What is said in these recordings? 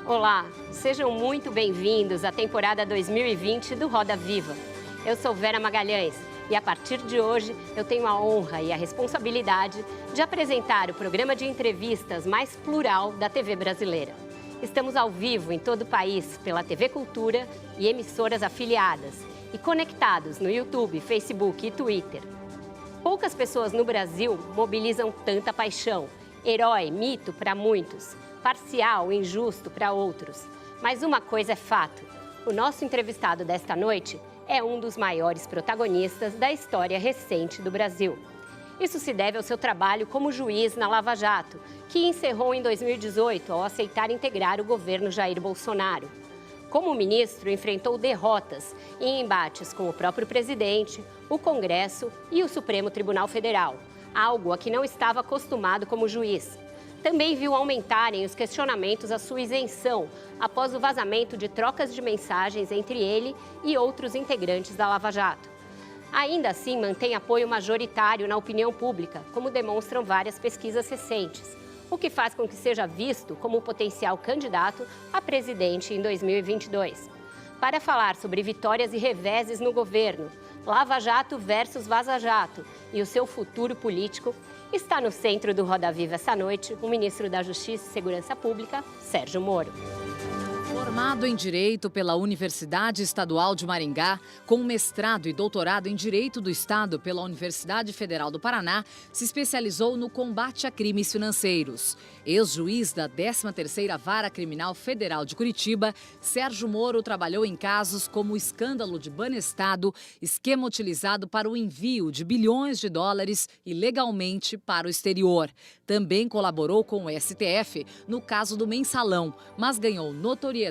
Olá, sejam muito bem-vindos à temporada 2020 do Roda Viva. Eu sou Vera Magalhães e a partir de hoje eu tenho a honra e a responsabilidade de apresentar o programa de entrevistas mais plural da TV brasileira. Estamos ao vivo em todo o país pela TV Cultura e emissoras afiliadas e conectados no YouTube, Facebook e Twitter. Poucas pessoas no Brasil mobilizam tanta paixão, herói, mito para muitos, parcial, injusto para outros. Mas uma coisa é fato, o nosso entrevistado desta noite é um dos maiores protagonistas da história recente do Brasil. Isso se deve ao seu trabalho como juiz na Lava Jato, que encerrou em 2018 ao aceitar integrar o governo Jair Bolsonaro. Como ministro, enfrentou derrotas em embates com o próprio presidente, o Congresso e o Supremo Tribunal Federal, algo a que não estava acostumado como juiz. Também viu aumentarem os questionamentos à sua isenção após o vazamento de trocas de mensagens entre ele e outros integrantes da Lava Jato. Ainda assim, mantém apoio majoritário na opinião pública, como demonstram várias pesquisas recentes, o que faz com que seja visto como um potencial candidato a presidente em 2022. Para falar sobre vitórias e reveses no governo, Lava Jato versus Vaza Jato e o seu futuro político, está no centro do Roda Viva essa noite o ministro da Justiça e Segurança Pública, Sérgio Moro. Formado em Direito pela Universidade Estadual de Maringá, com mestrado e doutorado em Direito do Estado pela Universidade Federal do Paraná, se especializou no combate a crimes financeiros. Ex-juiz da 13ª Vara Criminal Federal de Curitiba, Sérgio Moro trabalhou em casos como o escândalo de Banestado, esquema utilizado para o envio de bilhões de dólares ilegalmente para o exterior. Também colaborou com o STF no caso do Mensalão, mas ganhou notoriedade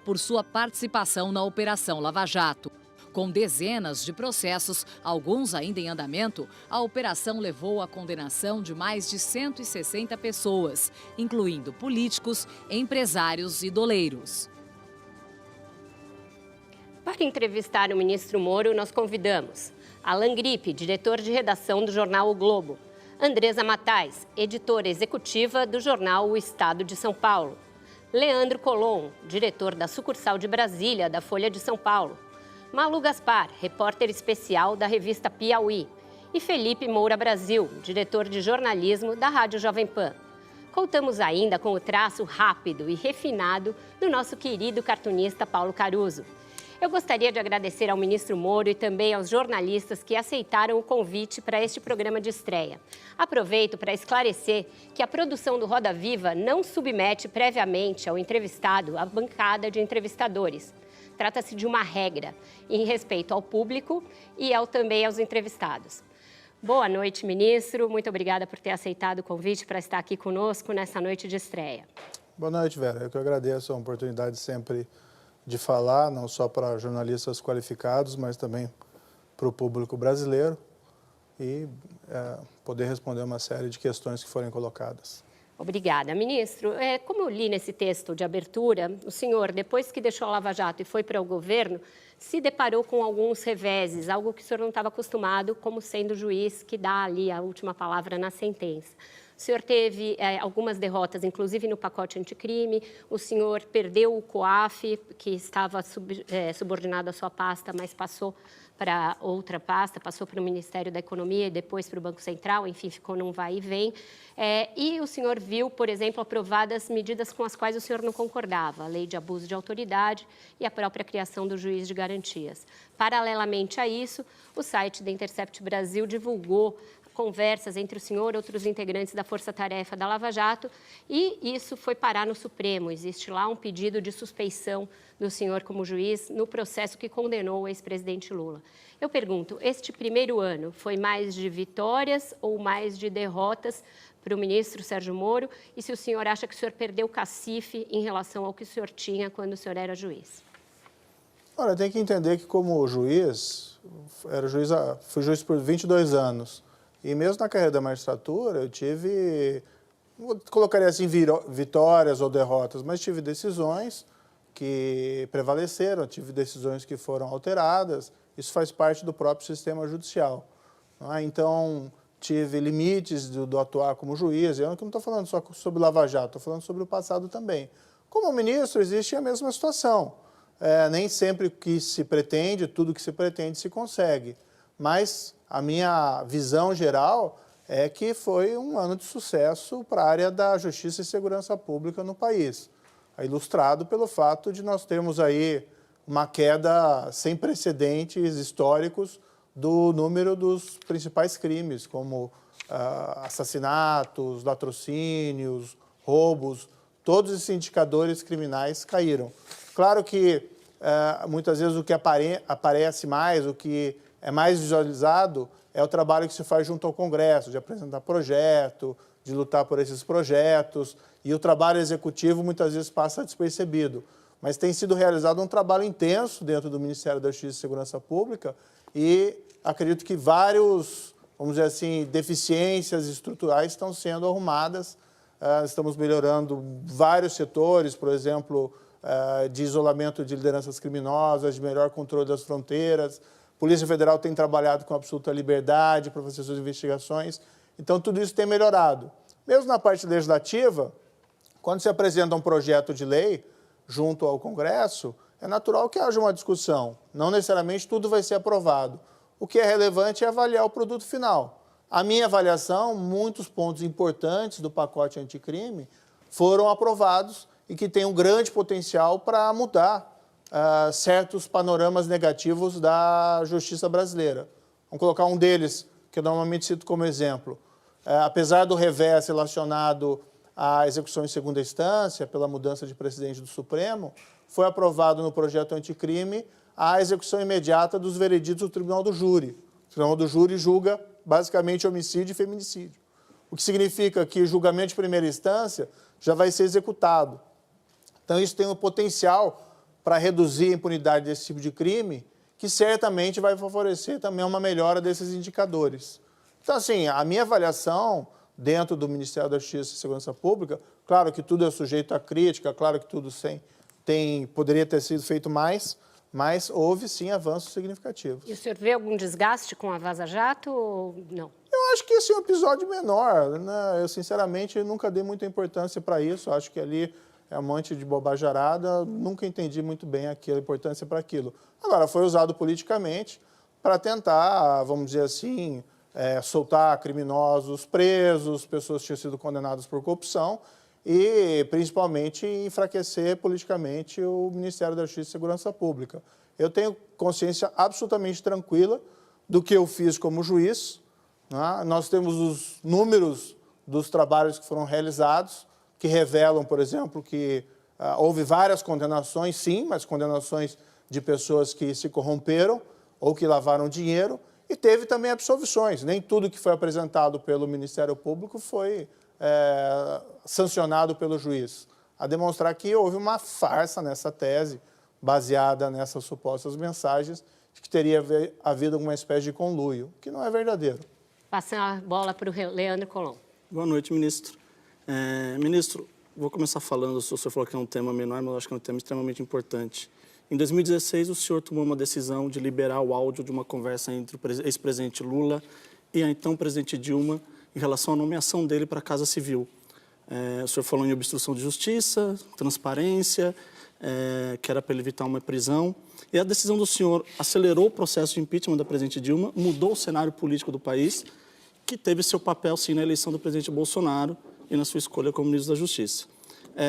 por sua participação na Operação Lava Jato. Com dezenas de processos, alguns ainda em andamento, a operação levou à condenação de mais de 160 pessoas, incluindo políticos, empresários e doleiros. Para entrevistar o ministro Moro, nós convidamos Alan Gripe, diretor de redação do jornal O Globo, Andresa Matais, editora executiva do jornal O Estado de São Paulo, Leandro Colom, diretor da sucursal de Brasília da Folha de São Paulo, Malu Gaspar, repórter especial da revista Piauí, e Felipe Moura Brasil, diretor de jornalismo da Rádio Jovem Pan. Contamos ainda com o traço rápido e refinado do nosso querido cartunista Paulo Caruso. Eu gostaria de agradecer ao ministro Moro e também aos jornalistas que aceitaram o convite para este programa de estreia. Aproveito para esclarecer que a produção do Roda Viva não submete previamente ao entrevistado a bancada de entrevistadores. Trata-se de uma regra em respeito ao público e também aos entrevistados. Boa noite, ministro. Muito obrigada por ter aceitado o convite para estar aqui conosco nessa noite de estreia. Boa noite, Vera. Eu que agradeço a oportunidade sempre de falar, não só para jornalistas qualificados, mas também para o público brasileiro e poder responder uma série de questões que forem colocadas. Obrigada, ministro. Como eu li nesse texto de abertura, o senhor, depois que deixou a Lava Jato e foi para o governo, se deparou com alguns reveses, algo que o senhor não estava acostumado, como sendo o juiz que dá ali a última palavra na sentença. O senhor teve algumas derrotas, inclusive no pacote anticrime. O senhor perdeu o COAF, que estava subordinado à sua pasta, mas passou para outra pasta, passou para o Ministério da Economia e depois para o Banco Central, enfim, ficou num vai e vem. E o senhor viu, por exemplo, aprovadas medidas com as quais o senhor não concordava, a lei de abuso de autoridade e a própria criação do juiz de garantias. Paralelamente a isso, o site da Intercept Brasil divulgou conversas entre o senhor e outros integrantes da Força Tarefa da Lava Jato e isso foi parar no Supremo. Existe lá um pedido de suspeição do senhor como juiz no processo que condenou o ex-presidente Lula. Eu pergunto, este primeiro ano foi mais de vitórias ou mais de derrotas para o ministro Sérgio Moro? E se o senhor acha que o senhor perdeu o cacife em relação ao que o senhor tinha quando o senhor era juiz? Olha, tem que entender que como juiz, fui juiz por 22 anos. E mesmo na carreira da magistratura, eu tive, colocaria assim, vitórias ou derrotas, mas tive decisões que prevaleceram, tive decisões que foram alteradas, isso faz parte do próprio sistema judicial. Então, tive limites do atuar como juiz, eu não estou falando só sobre Lava Jato, estou falando sobre o passado também. Como ministro, existe a mesma situação. Nem sempre o que se pretende, tudo que se pretende se consegue. Mas a minha visão geral é que foi um ano de sucesso para a área da justiça e segurança pública no país. Ilustrado pelo fato de nós termos aí uma queda sem precedentes históricos do número dos principais crimes, como assassinatos, latrocínios, roubos, todos esses indicadores criminais caíram. Claro que muitas vezes o que aparece mais, o que é mais visualizado, é o trabalho que se faz junto ao Congresso, de apresentar projeto, de lutar por esses projetos, e o trabalho executivo muitas vezes passa despercebido. Mas tem sido realizado um trabalho intenso dentro do Ministério da Justiça e Segurança Pública e acredito que vários, vamos dizer assim, deficiências estruturais estão sendo arrumadas. Estamos melhorando vários setores, por exemplo, de isolamento de lideranças criminosas, de melhor controle das fronteiras. A Polícia Federal tem trabalhado com absoluta liberdade para fazer suas investigações. Então, tudo isso tem melhorado. Mesmo na parte legislativa, quando se apresenta um projeto de lei junto ao Congresso, é natural que haja uma discussão. Não necessariamente tudo vai ser aprovado. O que é relevante é avaliar o produto final. A minha avaliação, muitos pontos importantes do pacote anticrime foram aprovados e que têm um grande potencial para mudar certos panoramas negativos da justiça brasileira. Vamos colocar um deles, que eu normalmente cito como exemplo. Apesar do revés relacionado à execução em segunda instância, pela mudança de presidente do Supremo, foi aprovado no projeto anticrime a execução imediata dos vereditos do Tribunal do Júri. O Tribunal do Júri julga basicamente homicídio e feminicídio, o que significa que o julgamento de primeira instância já vai ser executado. Então, isso tem um potencial para reduzir a impunidade desse tipo de crime, que certamente vai favorecer também uma melhora desses indicadores. Então, assim, a minha avaliação dentro do Ministério da Justiça e Segurança Pública, claro que tudo é sujeito à crítica, claro que tudo poderia ter sido feito mais, mas houve, sim, avanços significativos. E o senhor vê algum desgaste com a Vaza Jato ou não? Eu acho que esse é um episódio menor, né? Eu, sinceramente, nunca dei muita importância para isso. Acho que ali é um monte de bobajarada. Nunca entendi muito bem a importância para aquilo. Agora, foi usado politicamente para tentar, vamos dizer assim, soltar criminosos presos, pessoas que tinham sido condenadas por corrupção e, principalmente, enfraquecer politicamente o Ministério da Justiça e Segurança Pública. Eu tenho consciência absolutamente tranquila do que eu fiz como juiz. Né? Nós temos os números dos trabalhos que foram realizados, que revelam, por exemplo, que houve várias condenações, sim, mas condenações de pessoas que se corromperam ou que lavaram dinheiro, e teve também absolvições. Nem tudo que foi apresentado pelo Ministério Público foi sancionado pelo juiz. A demonstrar que houve uma farsa nessa tese, baseada nessas supostas mensagens, de que teria havido alguma espécie de conluio, que não é verdadeiro. Passando a bola para o Leandro Colombo. Boa noite, ministro. Ministro, vou começar falando, o senhor falou que é um tema menor, mas eu acho que é um tema extremamente importante. Em 2016, o senhor tomou uma decisão de liberar o áudio de uma conversa entre o ex-presidente Lula e a então presidente Dilma em relação à nomeação dele para a Casa Civil. O senhor falou em obstrução de justiça, transparência, que era para ele evitar uma prisão. E a decisão do senhor acelerou o processo de impeachment da presidente Dilma, mudou o cenário político do país, que teve seu papel, sim, na eleição do presidente Bolsonaro e na sua escolha como ministro da Justiça.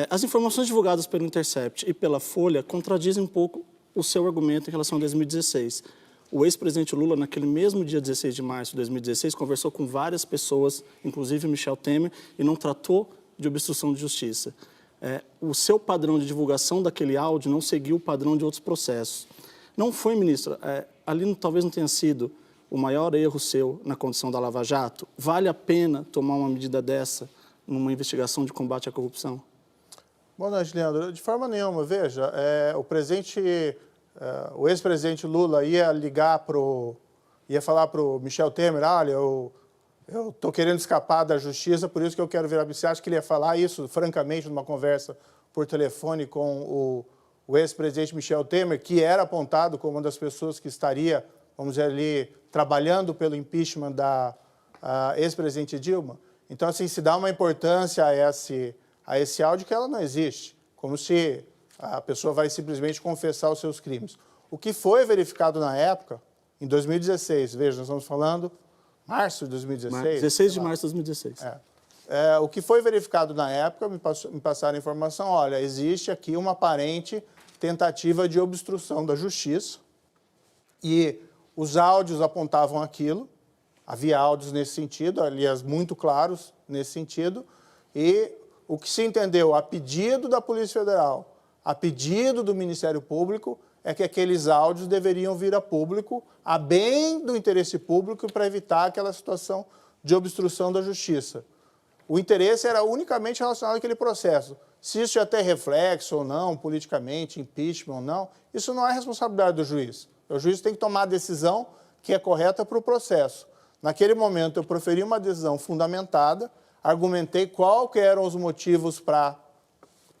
As informações divulgadas pelo Intercept e pela Folha contradizem um pouco o seu argumento em relação a 2016. O ex-presidente Lula, naquele mesmo dia 16 de março de 2016, conversou com várias pessoas, inclusive Michel Temer, e não tratou de obstrução de justiça. O seu padrão de divulgação daquele áudio não seguiu o padrão de outros processos. Não foi, ministro, ali talvez não tenha sido o maior erro seu na condição da Lava Jato? Vale a pena tomar uma medida dessa numa investigação de combate à corrupção? Boa noite, Leandro. De forma nenhuma. Veja, o ex-presidente Lula ia falar para o Michel Temer, olha, eu estou querendo escapar da justiça, por isso que eu quero virar. Você acha que ele ia falar isso, francamente, numa conversa por telefone com o ex-presidente Michel Temer, que era apontado como uma das pessoas que estaria, vamos dizer ali, trabalhando pelo impeachment da ex-presidente Dilma? Então, assim, se dá uma importância a esse áudio que ela não existe. como se a pessoa vai simplesmente confessar os seus crimes. O que foi verificado na época, em 2016, veja, nós estamos falando março de 2016. 16 de março de 2016. O que foi verificado na época, me passaram a informação, olha, existe aqui uma aparente tentativa de obstrução da justiça e os áudios apontavam aquilo, havia áudios nesse sentido, aliás, muito claros nesse sentido, e o que se entendeu a pedido da Polícia Federal, a pedido do Ministério Público, é que aqueles áudios deveriam vir a público, a bem do interesse público, para evitar aquela situação de obstrução da justiça. O interesse era unicamente relacionado àquele processo. Se isso ia ter reflexo ou não, politicamente, impeachment ou não, isso não é responsabilidade do juiz. O juiz tem que tomar a decisão que é correta para o processo. Naquele momento, eu proferi uma decisão fundamentada, argumentei qual que eram os motivos para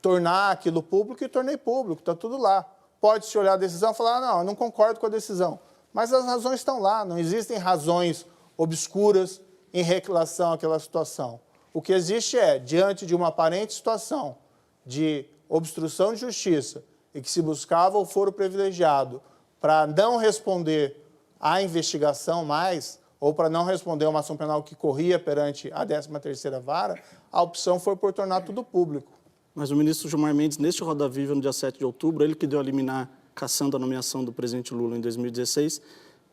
tornar aquilo público e tornei público, está tudo lá. Pode-se olhar a decisão e falar, não, eu não concordo com a decisão. Mas as razões estão lá, não existem razões obscuras em relação àquela situação. O que existe é, diante de uma aparente situação de obstrução de justiça e que se buscava o foro privilegiado para não responder à investigação mais, ou para não responder a uma ação penal que corria perante a 13ª Vara, a opção foi por tornar tudo público. Mas o ministro Gilmar Mendes, neste Roda Viva, no dia 7 de outubro, ele que deu a liminar cassando a nomeação do presidente Lula em 2016,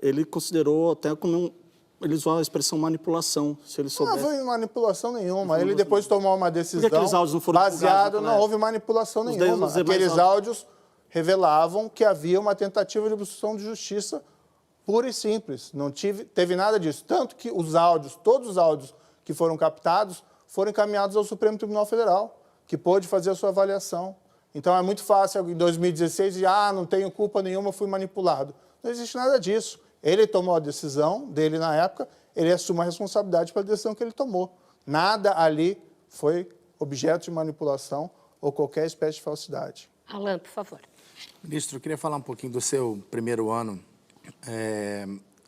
ele considerou até como ele usou a expressão manipulação, se ele soubesse. Não houve manipulação nenhuma. Ele depois tomou uma decisão aqueles áudios não foram baseada, não houve manipulação nenhuma. Aqueles áudios revelavam que havia uma tentativa de obstrução de justiça pura e simples. Não teve nada disso. Tanto que os áudios, todos os áudios que foram captados, foram encaminhados ao Supremo Tribunal Federal, que pôde fazer a sua avaliação. Então, é muito fácil, em 2016, dizer, não tenho culpa nenhuma, fui manipulado. Não existe nada disso. Ele tomou a decisão dele na época, ele assume a responsabilidade pela decisão que ele tomou. Nada ali foi objeto de manipulação ou qualquer espécie de falsidade. Alan, por favor. Ministro, eu queria falar um pouquinho do seu primeiro ano.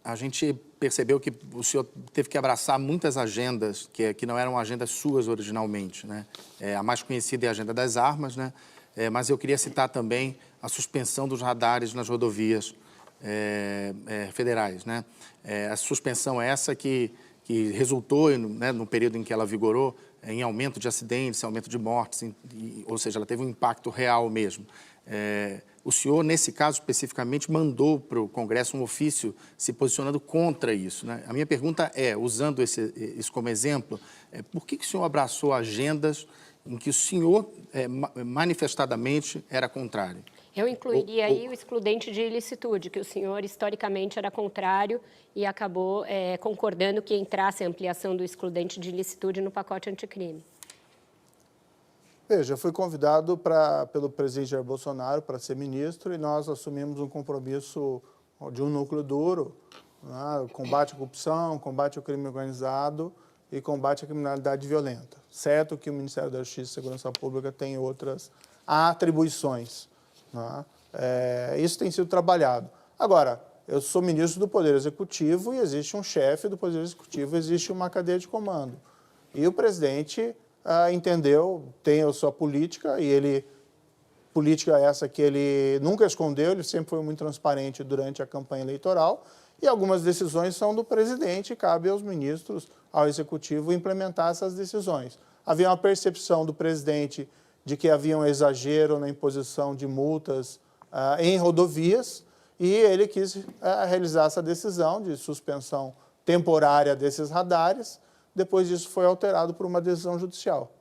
A gente percebeu que o senhor teve que abraçar muitas agendas que não eram agendas suas originalmente, né? A mais conhecida é a agenda das armas, né? Mas eu queria citar também a suspensão dos radares nas rodovias federais, né? A suspensão essa que resultou, né, no período em que ela vigorou, em aumento de acidentes, aumento de mortes, ou seja, ela teve um impacto real mesmo. O senhor, nesse caso especificamente, mandou para o Congresso um ofício se posicionando contra isso, né? A minha pergunta é, usando isso como exemplo, por que o senhor abraçou agendas em que o senhor manifestadamente era contrário? Eu incluiria aí o excludente de ilicitude, que o senhor historicamente era contrário e acabou concordando que entrasse a ampliação do excludente de ilicitude no pacote anticrime. Veja, eu fui convidado pelo presidente Jair Bolsonaro para ser ministro e nós assumimos um compromisso de um núcleo duro, né? Combate à corrupção, combate ao crime organizado e combate à criminalidade violenta. Certo que o Ministério da Justiça e Segurança Pública tem outras atribuições, né? Isso tem sido trabalhado. Agora, eu sou ministro do Poder Executivo e existe um chefe do Poder Executivo, existe uma cadeia de comando. E o presidente entendeu, tem a sua política, e política essa que ele nunca escondeu, ele sempre foi muito transparente durante a campanha eleitoral, e algumas decisões são do presidente, e cabe aos ministros, ao Executivo, implementar essas decisões. Havia uma percepção do presidente de que havia um exagero na imposição de multas em rodovias, e ele quis realizar essa decisão de suspensão temporária desses radares. Depois disso foi alterado por uma decisão judicial.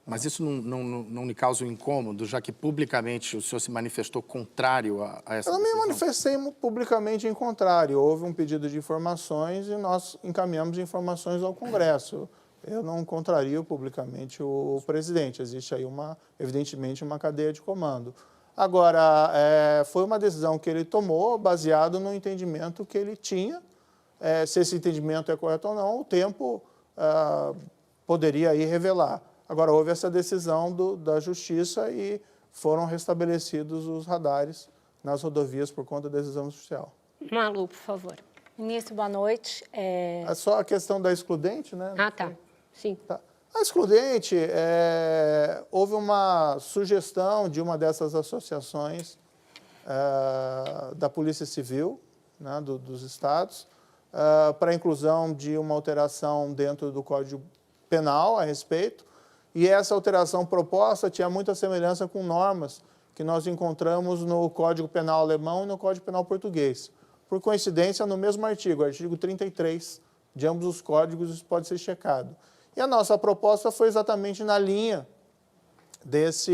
Mas isso não lhe causa um incômodo, já que publicamente o senhor se manifestou contrário a essa decisão? Eu não me manifestei publicamente em contrário. Houve um pedido de informações e nós encaminhamos informações ao Congresso. Eu não contrario publicamente o presidente. Existe aí, evidentemente, uma cadeia de comando. Agora, foi uma decisão que ele tomou baseado no entendimento que ele tinha. Se esse entendimento é correto ou não, o tempo poderia aí revelar. Agora, houve essa decisão da Justiça e foram restabelecidos os radares nas rodovias por conta da decisão judicial. Malu, por favor. Ministro, boa noite. É só a questão da excludente, né? Tá. Sim. Tá. A excludente, houve uma sugestão de uma dessas associações da Polícia Civil, né, dos estados, para a inclusão de uma alteração dentro do Código Penal a respeito, e essa alteração proposta tinha muita semelhança com normas que nós encontramos no Código Penal alemão e no Código Penal português. Por coincidência, no mesmo artigo 33, de ambos os códigos, isso pode ser checado. E a nossa proposta foi exatamente na linha dessa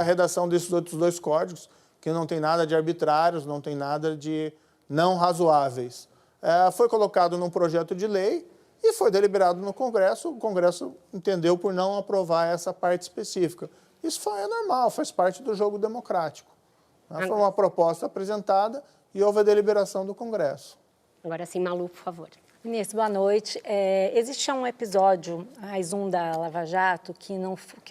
redação desses outros dois códigos, que não tem nada de arbitrários, não tem nada de não razoáveis. Foi colocado num projeto de lei e foi deliberado no Congresso. O Congresso entendeu por não aprovar essa parte específica. Isso é normal, faz parte do jogo democrático. Foi uma proposta apresentada e houve a deliberação do Congresso. Agora sim, Malu, por favor. Ministro, boa noite. Existe um episódio, mais um da Lava Jato, que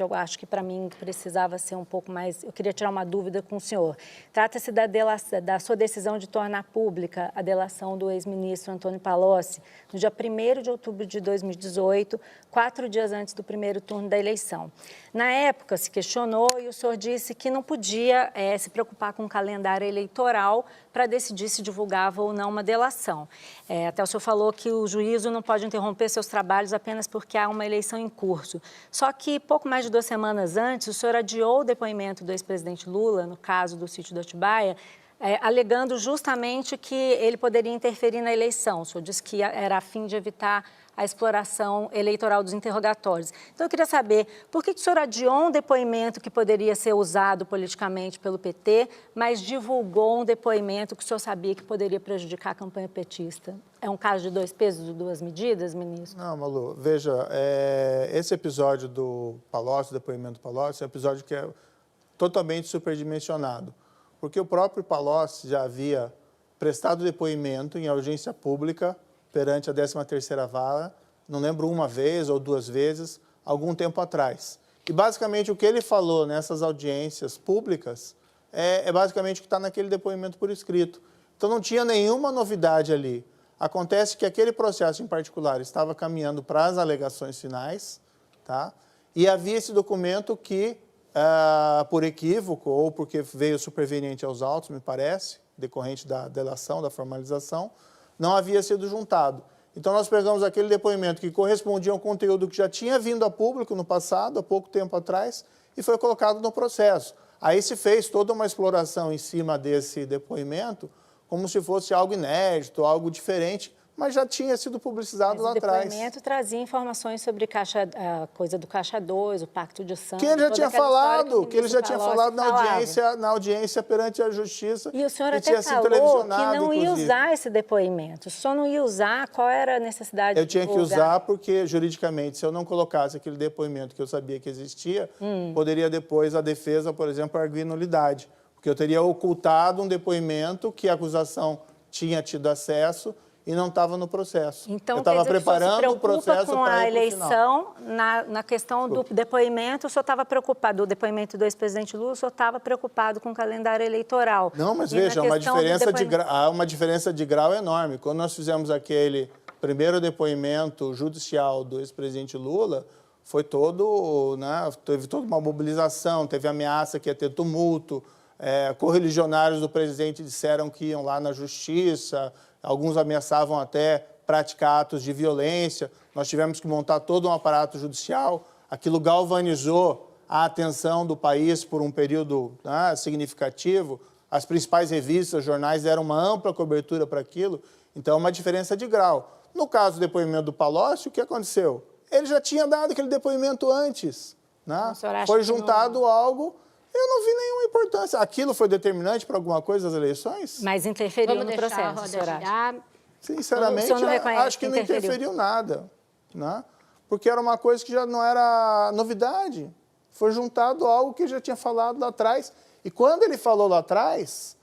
eu acho que para mim precisava ser um pouco mais... Eu queria tirar uma dúvida com o senhor. Trata-se da sua decisão de tornar pública a delação do ex-ministro Antônio Palocci no dia 1º de outubro de 2018, 4 dias antes do primeiro turno da eleição. Na época, se questionou e o senhor disse que não podia se preocupar com o calendário eleitoral para decidir se divulgava ou não uma delação. Até o senhor falou que o juízo não pode interromper seus trabalhos apenas porque há uma eleição em curso. Só que, pouco mais de 2 semanas antes, o senhor adiou o depoimento do ex-presidente Lula, no caso do sítio do Atibaia, alegando justamente que ele poderia interferir na eleição. O senhor disse que era a fim de evitar a exploração eleitoral dos interrogatórios. Então, eu queria saber, por que o senhor adiou um depoimento que poderia ser usado politicamente pelo PT, mas divulgou um depoimento que o senhor sabia que poderia prejudicar a campanha petista? É um caso de 2 pesos e 2 medidas, ministro? Não, Malu, veja, esse episódio do Palocci, o depoimento do Palocci, é um episódio que é totalmente superdimensionado, porque o próprio Palocci já havia prestado depoimento em audiência pública perante a 13ª Vara, não lembro uma vez ou 2 vezes, algum tempo atrás. E basicamente o que ele falou nessas audiências públicas é basicamente o que está naquele depoimento por escrito. Então não tinha nenhuma novidade ali. Acontece que aquele processo em particular estava caminhando para as alegações finais, tá? E havia esse documento que, por equívoco ou porque veio superveniente aos autos, me parece, decorrente da delação, da formalização, não havia sido juntado. Então, nós pegamos aquele depoimento que correspondia a um conteúdo que já tinha vindo a público no passado, há pouco tempo atrás, e foi colocado no processo. Aí se fez toda uma exploração em cima desse depoimento, como se fosse algo inédito, algo diferente, mas já tinha sido publicizado lá atrás. O depoimento trazia informações sobre a coisa do Caixa 2, o Pacto de Santos. Que ele já tinha falado, na audiência perante a Justiça. E o senhor até falou que não ia usar esse depoimento. O senhor não ia usar, qual era a necessidade de divulgar? Eu tinha que usar porque, juridicamente, se eu não colocasse aquele depoimento que eu sabia que existia, poderia depois a defesa, por exemplo, arguir nulidade. Porque eu teria ocultado um depoimento que a acusação tinha tido acesso e não estava no processo. Então, eu estava preparando o processo com a eleição, na questão do depoimento, o senhor estava preocupado, do depoimento do ex-presidente Lula, o senhor estava preocupado com o calendário eleitoral. Não, mas veja, há uma diferença de grau enorme. Quando nós fizemos aquele primeiro depoimento judicial do ex-presidente Lula, foi todo, né, teve toda uma mobilização, teve ameaça que ia ter tumulto, correligionários do presidente disseram que iam lá na justiça, alguns ameaçavam até praticar atos de violência. Nós tivemos que montar todo um aparato judicial. Aquilo galvanizou a atenção do país por um período, né, significativo. As principais revistas, jornais deram uma ampla cobertura para aquilo. Então, é uma diferença de grau. No caso do depoimento do Palocci, o que aconteceu? Ele já tinha dado aquele depoimento antes, né? Foi juntado algo... Eu não vi nenhuma importância. Aquilo foi determinante para alguma coisa das eleições? Mas interferiu no processo, senhor. Sinceramente, acho que não interferiu nada, né? Porque era uma coisa que já não era novidade. Foi juntado algo que já tinha falado lá atrás. E quando ele falou lá atrás,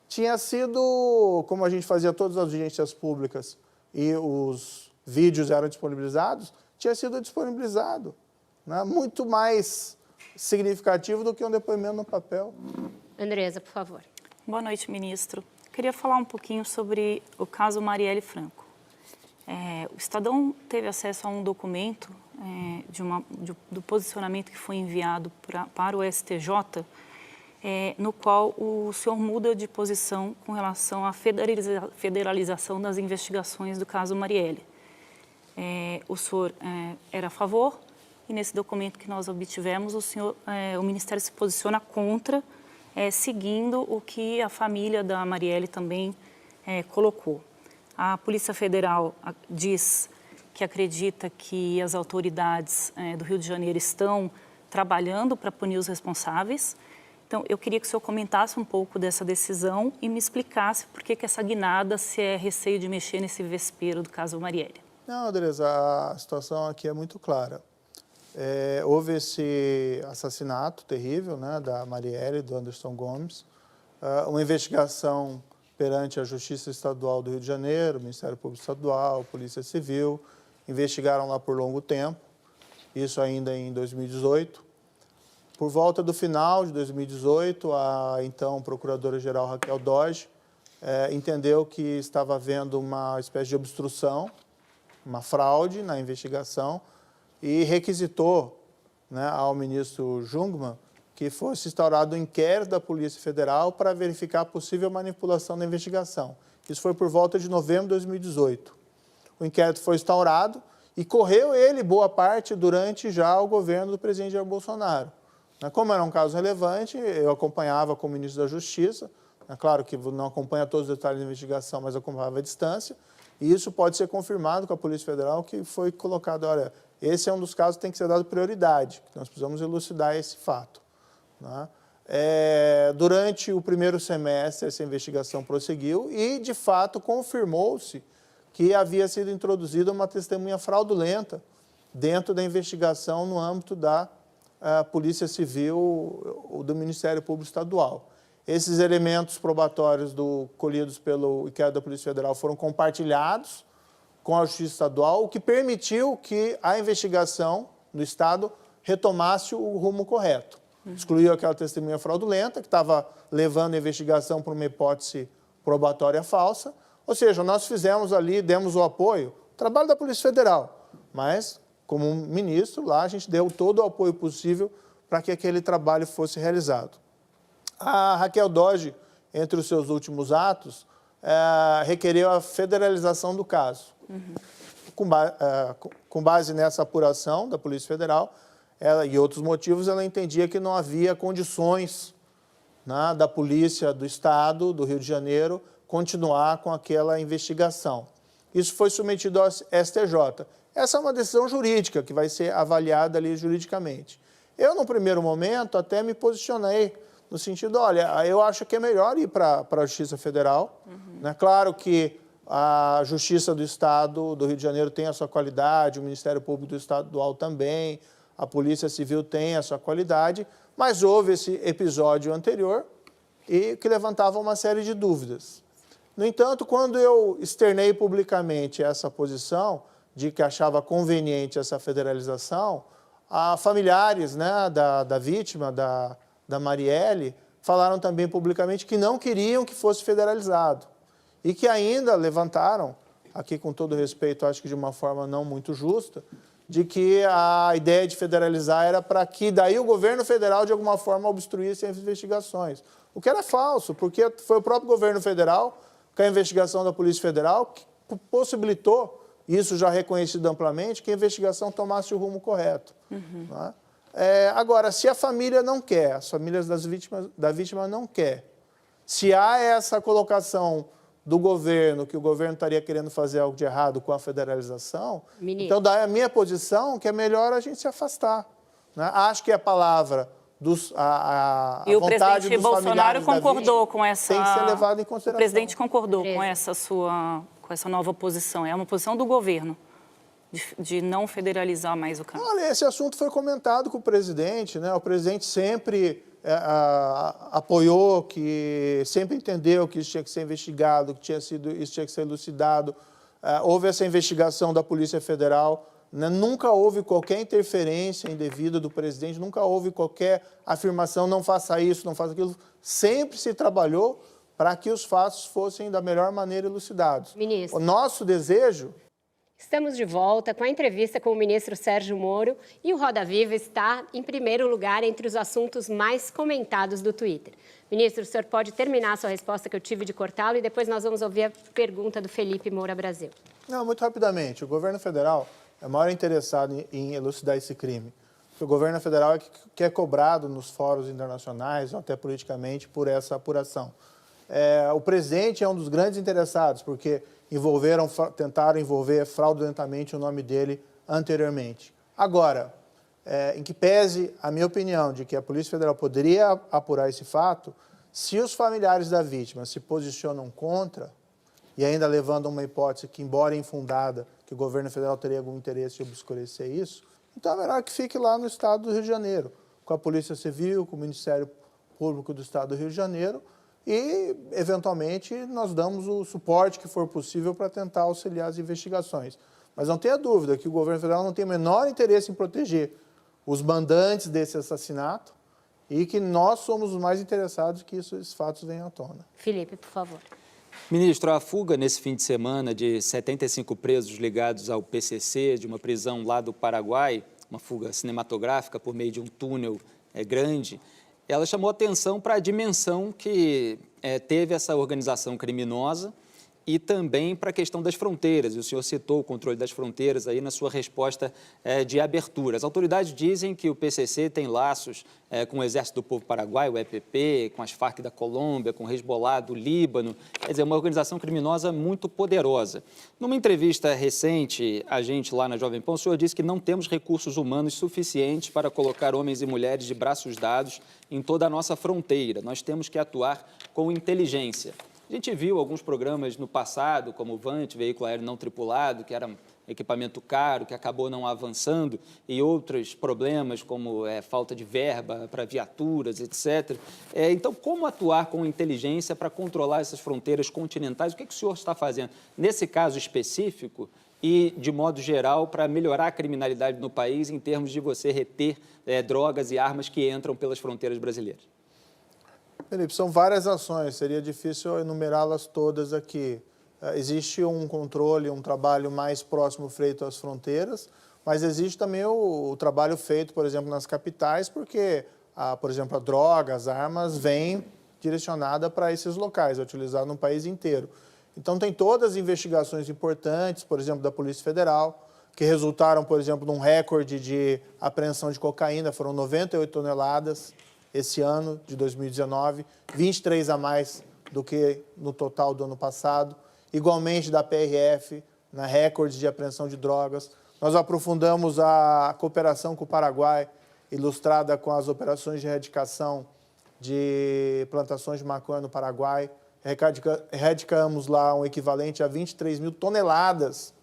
tinha sido, como a gente fazia todas as audiências públicas e os vídeos eram disponibilizados, tinha sido disponibilizado, né? Muito mais significativo do que um depoimento no papel. Andresa, por favor. Boa noite, ministro. Queria falar um pouquinho sobre o caso Marielle Franco. O Estadão teve acesso a um documento do posicionamento que foi enviado para o STJ, no qual o senhor muda de posição com relação à federalização das investigações do caso Marielle. O senhor era a favor e nesse documento que nós obtivemos, o Ministério se posiciona contra, seguindo o que a família da Marielle também colocou. A Polícia Federal diz que acredita que as autoridades do Rio de Janeiro estão trabalhando para punir os responsáveis. Então, eu queria que o senhor comentasse um pouco dessa decisão e me explicasse por que essa guinada, se é receio de mexer nesse vespeiro do caso Marielle. Não, Andresa, a situação aqui é muito clara. Houve esse assassinato terrível, né, da Marielle, do Anderson Gomes, uma investigação perante a Justiça Estadual do Rio de Janeiro, Ministério Público Estadual, Polícia Civil, investigaram lá por longo tempo, isso ainda em 2018. Por volta do final de 2018, a então Procuradora-Geral Raquel Dodge entendeu que estava havendo uma espécie de obstrução, uma fraude na investigação e requisitou, né, ao ministro Jungmann que fosse instaurado um inquérito da Polícia Federal para verificar a possível manipulação da investigação. Isso foi por volta de novembro de 2018. O inquérito foi instaurado e correu ele boa parte durante já o governo do presidente Jair Bolsonaro. Como era um caso relevante, eu acompanhava como ministro da Justiça, claro que não acompanha todos os detalhes da investigação, mas acompanhava à distância, e isso pode ser confirmado com a Polícia Federal, que foi colocado, olha, esse é um dos casos que tem que ser dado prioridade, nós precisamos elucidar esse fato. Durante o primeiro semestre, essa investigação prosseguiu e, de fato, confirmou-se que havia sido introduzida uma testemunha fraudulenta dentro da investigação no âmbito da Polícia Civil ou do Ministério Público Estadual. Esses elementos probatórios colhidos pelo inquérito da Polícia Federal foram compartilhados com a Justiça Estadual, o que permitiu que a investigação do Estado retomasse o rumo correto. Excluiu aquela testemunha fraudulenta que estava levando a investigação para uma hipótese probatória falsa. Ou seja, nós fizemos ali, demos o apoio, trabalho da Polícia Federal, mas como ministro lá a gente deu todo o apoio possível para que aquele trabalho fosse realizado. A Raquel Dodge, entre os seus últimos atos, requereu a federalização do caso. Com base nessa apuração da Polícia Federal, e outros motivos, ela entendia que não havia condições, né, da Polícia do Estado, do Rio de Janeiro, continuar com aquela investigação. Isso foi submetido ao STJ. Essa é uma decisão jurídica, que vai ser avaliada ali juridicamente. Eu, no primeiro momento, até me posicionei no sentido, olha, eu acho que é melhor ir para a Justiça Federal. Né? Claro que a Justiça do Estado do Rio de Janeiro tem a sua qualidade, o Ministério Público do Estadual também, a Polícia Civil tem a sua qualidade, mas houve esse episódio anterior e que levantava uma série de dúvidas. No entanto, quando eu externei publicamente essa posição de que achava conveniente essa federalização, familiares, né, da vítima, da Marielle, falaram também publicamente que não queriam que fosse federalizado e que ainda levantaram, aqui com todo respeito, acho que de uma forma não muito justa, de que a ideia de federalizar era para que daí o governo federal, de alguma forma, obstruísse as investigações. O que era falso, porque foi o próprio governo federal, com a investigação da Polícia Federal, que possibilitou, isso já reconhecido amplamente, que a investigação tomasse o rumo correto. Né? Agora, se a família não quer, as famílias da vítima não quer, se há essa colocação do governo, que o governo estaria querendo fazer algo de errado com a federalização, então daí a minha posição que é melhor a gente se afastar. Né? Acho que a palavra, a e o vontade presidente dos Bolsonaro concordou vítima, com essa... tem que ser levado em consideração. O presidente concordou com essa nova posição, é uma posição do governo, de não federalizar mais o caso. Olha, esse assunto foi comentado com o presidente, né? O presidente sempre apoiou, que sempre entendeu que isso tinha que ser investigado, que isso tinha que ser elucidado. Houve essa investigação da Polícia Federal, né? Nunca houve qualquer interferência indevida do presidente, nunca houve qualquer afirmação, não faça isso, não faça aquilo. Sempre se trabalhou para que os fatos fossem da melhor maneira elucidados. Ministro. O nosso desejo Estamos de volta com a entrevista com o ministro Sérgio Moro e o Roda Viva está em primeiro lugar entre os assuntos mais comentados do Twitter. Ministro, o senhor pode terminar a sua resposta, que eu tive de cortá-lo, e depois nós vamos ouvir a pergunta do Felipe Moura Brasil. Não, muito rapidamente. O governo federal é o maior interessado em elucidar esse crime. O governo federal é que é cobrado nos fóruns internacionais, ou até politicamente, por essa apuração. O presidente é um dos grandes interessados, porque tentaram envolver fraudulentamente o nome dele anteriormente. Agora, em que pese a minha opinião de que a Polícia Federal poderia apurar esse fato, se os familiares da vítima se posicionam contra, e ainda levando uma hipótese que, embora infundada, que o governo federal teria algum interesse em obscurecer isso, então é melhor que fique lá no estado do Rio de Janeiro, com a Polícia Civil, com o Ministério Público do Estado do Rio de Janeiro, e, eventualmente, nós damos o suporte que for possível para tentar auxiliar as investigações. Mas não tenha dúvida que o governo federal não tem o menor interesse em proteger os mandantes desse assassinato e que nós somos os mais interessados que esses fatos venham à tona. Felipe, por favor. Ministro, a fuga nesse fim de semana de 75 presos ligados ao PCC, de uma prisão lá do Paraguai, uma fuga cinematográfica por meio de um túnel grande, ela chamou atenção para a dimensão que teve essa organização criminosa e também para a questão das fronteiras. E o senhor citou o controle das fronteiras aí na sua resposta de abertura. As autoridades dizem que o PCC tem laços com o Exército do Povo Paraguaio, o EPP, com as Farc da Colômbia, com o Hezbollah do Líbano. Quer dizer, uma organização criminosa muito poderosa. Numa entrevista recente, a gente lá na Jovem Pan, o senhor disse que não temos recursos humanos suficientes para colocar homens e mulheres de braços dados em toda a nossa fronteira. Nós temos que atuar com inteligência. A gente viu alguns programas no passado, como o VANT, Veículo Aéreo Não Tripulado, que era um equipamento caro, que acabou não avançando, e outros problemas, como falta de verba para viaturas, etc. Então, como atuar com inteligência para controlar essas fronteiras continentais? O que o senhor está fazendo nesse caso específico e, de modo geral, para melhorar a criminalidade no país em termos de você reter drogas e armas que entram pelas fronteiras brasileiras? Felipe, são várias ações, seria difícil enumerá-las todas aqui. Existe um controle, um trabalho mais próximo feito às fronteiras, mas existe também o trabalho feito, por exemplo, nas capitais, porque, por exemplo, a droga, as armas, vêm direcionada para esses locais, é utilizado no país inteiro. Então, tem todas as investigações importantes, por exemplo, da Polícia Federal, que resultaram, por exemplo, num recorde de apreensão de cocaína, foram 98 toneladas, esse ano de 2019, 23 a mais do que no total do ano passado. Igualmente da PRF, na recorde de apreensão de drogas. Nós aprofundamos a cooperação com o Paraguai, ilustrada com as operações de erradicação de plantações de maconha no Paraguai. Erradicamos lá um equivalente a 23 mil toneladas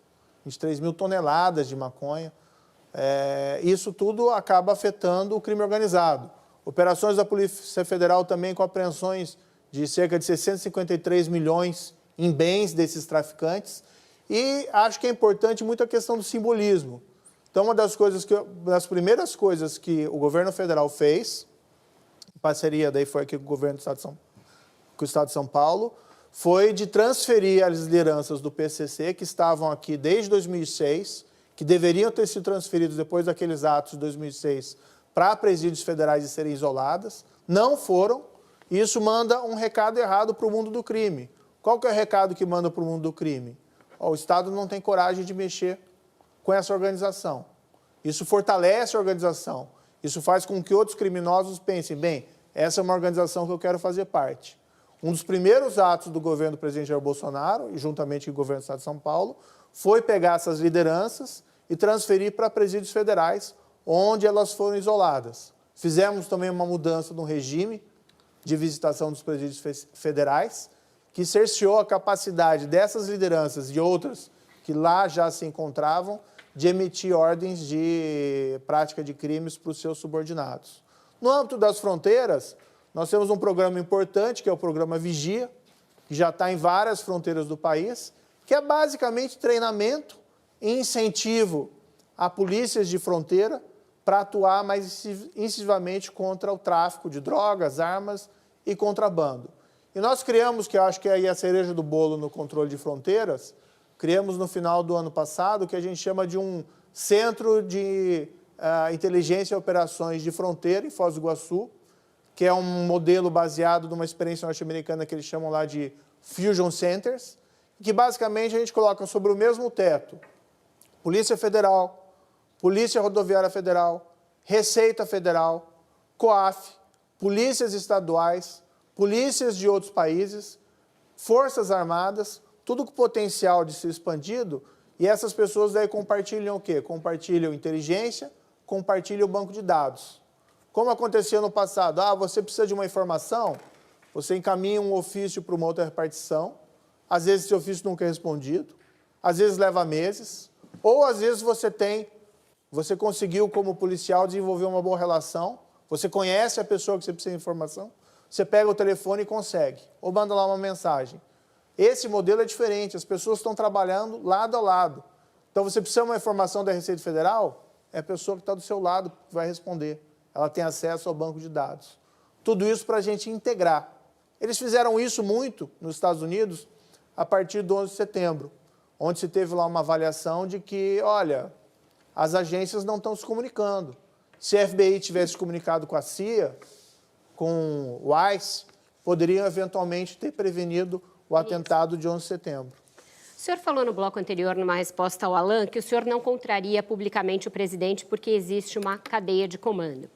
de maconha. Isso tudo acaba afetando o crime organizado. Operações da Polícia Federal também com apreensões de cerca de 653 milhões em bens desses traficantes. E acho que é importante muito a questão do simbolismo. Então, uma das primeiras coisas que o governo federal fez, em parceria daí foi aqui com o governo do Estado com o Estado de São Paulo, foi de transferir as lideranças do PCC, que estavam aqui desde 2006, que deveriam ter sido transferidos depois daqueles atos de 2006, para presídios federais e serem isoladas, não foram, e isso manda um recado errado para o mundo do crime. Qual que é o recado que manda para o mundo do crime? O Estado não tem coragem de mexer com essa organização. Isso fortalece a organização, isso faz com que outros criminosos pensem, bem, essa é uma organização que eu quero fazer parte. Um dos primeiros atos do governo do presidente Jair Bolsonaro, e juntamente com o governo do Estado de São Paulo, foi pegar essas lideranças e transferir para presídios federais, onde elas foram isoladas. Fizemos também uma mudança no regime de visitação dos presídios federais, que cerceou a capacidade dessas lideranças e outras que lá já se encontravam de emitir ordens de prática de crimes para os seus subordinados. No âmbito das fronteiras, nós temos um programa importante, que é o programa Vigia, que já está em várias fronteiras do país, que é basicamente treinamento e incentivo a polícias de fronteira para atuar mais incisivamente contra o tráfico de drogas, armas e contrabando. E nós criamos, que eu acho que é aí a cereja do bolo no controle de fronteiras, criamos no final do ano passado o que a gente chama de um Centro de Inteligência e Operações de Fronteira, em Foz do Iguaçu, que é um modelo baseado numa experiência norte-americana que eles chamam lá de Fusion Centers, que basicamente a gente coloca sobre o mesmo teto Polícia Federal, Polícia Rodoviária Federal, Receita Federal, COAF, polícias estaduais, polícias de outros países, forças armadas, tudo com potencial de ser expandido, e essas pessoas daí compartilham o quê? Compartilham inteligência, compartilham o banco de dados. Como acontecia no passado, você precisa de uma informação, você encaminha um ofício para uma outra repartição, às vezes esse ofício nunca é respondido, às vezes leva meses, ou às vezes você conseguiu como policial desenvolver uma boa relação, você conhece a pessoa que você precisa de informação, você pega o telefone e consegue, ou manda lá uma mensagem. Esse modelo é diferente, as pessoas estão trabalhando lado a lado. Então, você precisa de uma informação da Receita Federal, é a pessoa que está do seu lado que vai responder. Ela tem acesso ao banco de dados. Tudo isso para a gente integrar. Eles fizeram isso muito nos Estados Unidos a partir do 11 de setembro, onde se teve lá uma avaliação de que, olha, as agências não estão se comunicando. Se a FBI tivesse comunicado com a CIA, com o ICE, poderiam eventualmente ter prevenido o atentado de 11 de setembro. O senhor falou no bloco anterior, numa resposta ao Alan, que o senhor não contraria publicamente o presidente porque existe uma cadeia de comando.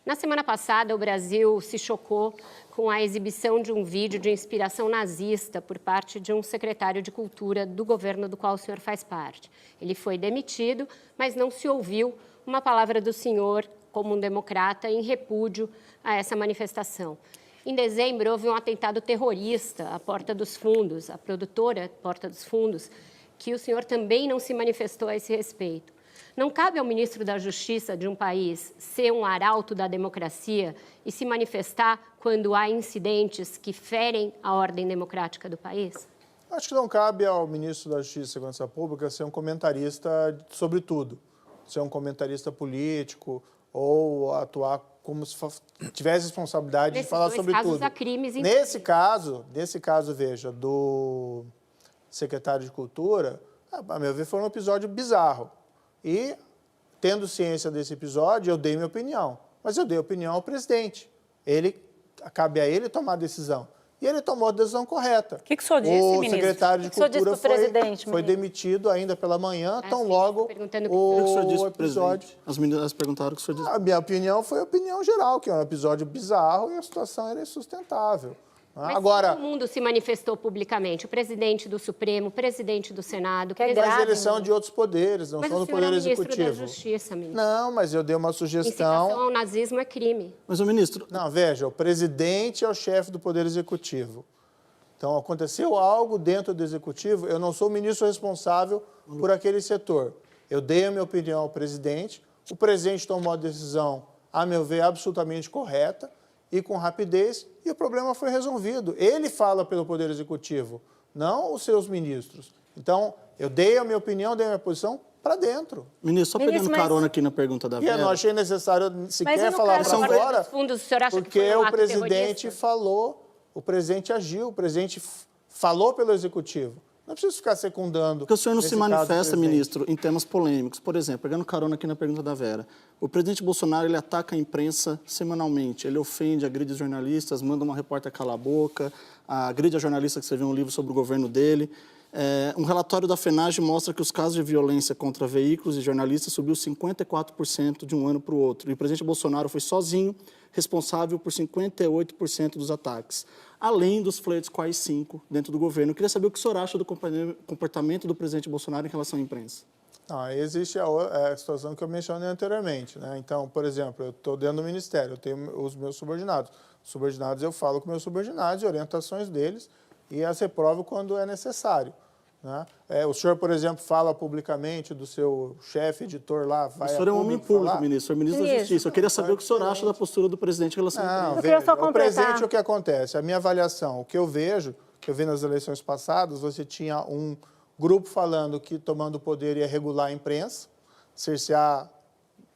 Na semana passada, o Brasil se chocou com a exibição de um vídeo de inspiração nazista por parte de um secretário de Cultura do governo do qual o senhor faz parte. Ele foi demitido, mas não se ouviu uma palavra do senhor, como um democrata, em repúdio a essa manifestação. Em dezembro, houve um atentado terrorista à Porta dos Fundos, a produtora Porta dos Fundos, que o senhor também não se manifestou a esse respeito. Não cabe ao ministro da Justiça de um país ser um arauto da democracia e se manifestar quando há incidentes que ferem a ordem democrática do país? Acho que não cabe ao ministro da Justiça e Segurança Pública ser um comentarista sobre tudo, ser um comentarista político ou atuar como se tivesse responsabilidade de falar sobre tudo. Nesses dois casos há crimes. Nesse caso, veja, do secretário de Cultura, a meu ver, foi um episódio bizarro. E, tendo ciência desse episódio, eu dei minha opinião. Mas eu dei opinião ao presidente. Cabe a ele tomar a decisão. E ele tomou a decisão correta. O que o senhor disse, ministro? O secretário de Cultura foi demitido ainda pela manhã, tão logo o episódio. As meninas perguntaram o que o senhor disse. A minha opinião foi a opinião geral, que é um episódio bizarro e a situação era insustentável. Mas agora, todo mundo se manifestou publicamente, o presidente do Supremo, o presidente do Senado. Mas eles são de outros poderes, não são do Poder Executivo. Mas o senhor é o ministro da Justiça, ministro. Não, mas eu dei uma sugestão. Incitação ao nazismo é crime. Mas o ministro... Não, veja, o presidente é o chefe do Poder Executivo. Então, aconteceu algo dentro do Executivo, eu não sou o ministro responsável por aquele setor. Eu dei a minha opinião ao presidente, o presidente tomou a decisão, a meu ver, absolutamente correta, e com rapidez, e o problema foi resolvido. Ele fala pelo Poder Executivo, não os seus ministros. Então, eu dei a minha opinião, dei a minha posição para dentro. Ministro, só pegando carona aqui na pergunta da Vera. E eu não achei necessário sequer falar para fora, porque o presidente falou, o presidente agiu, o presidente falou pelo Executivo. Não precisa ficar secundando. Porque o senhor não se manifesta, ministro, em temas polêmicos. Por exemplo, pegando carona aqui na pergunta da Vera, o presidente Bolsonaro ele ataca a imprensa semanalmente. Ele ofende, agride os jornalistas, manda uma repórter calar a boca, agride a jornalista que escreveu um livro sobre o governo dele. Um relatório da FENAGE mostra que os casos de violência contra veículos e jornalistas subiu 54% de um ano para o outro. E o presidente Bolsonaro foi sozinho responsável por 58% dos ataques, além dos flertes com a AI-5 dentro do governo. Eu queria saber o que o senhor acha do comportamento do presidente Bolsonaro em relação à imprensa. Não, existe a situação que eu mencionei anteriormente, né? Então, por exemplo, eu estou dentro do Ministério, eu tenho os meus subordinados. Subordinados, eu falo com meus subordinados, orientações deles, e as reprovo quando é necessário. Né? O senhor, por exemplo, fala publicamente do seu chefe editor lá, vai. O senhor é um homem público, ministro, o senhor é ministro da Justiça. Eu queria saber o que o senhor acha da postura do presidente em relação à imprensa. Veja, o presente, o que acontece? A minha avaliação, o que eu vejo, que eu vi nas eleições passadas, você tinha um grupo falando que tomando o poder ia regular a imprensa, cercear,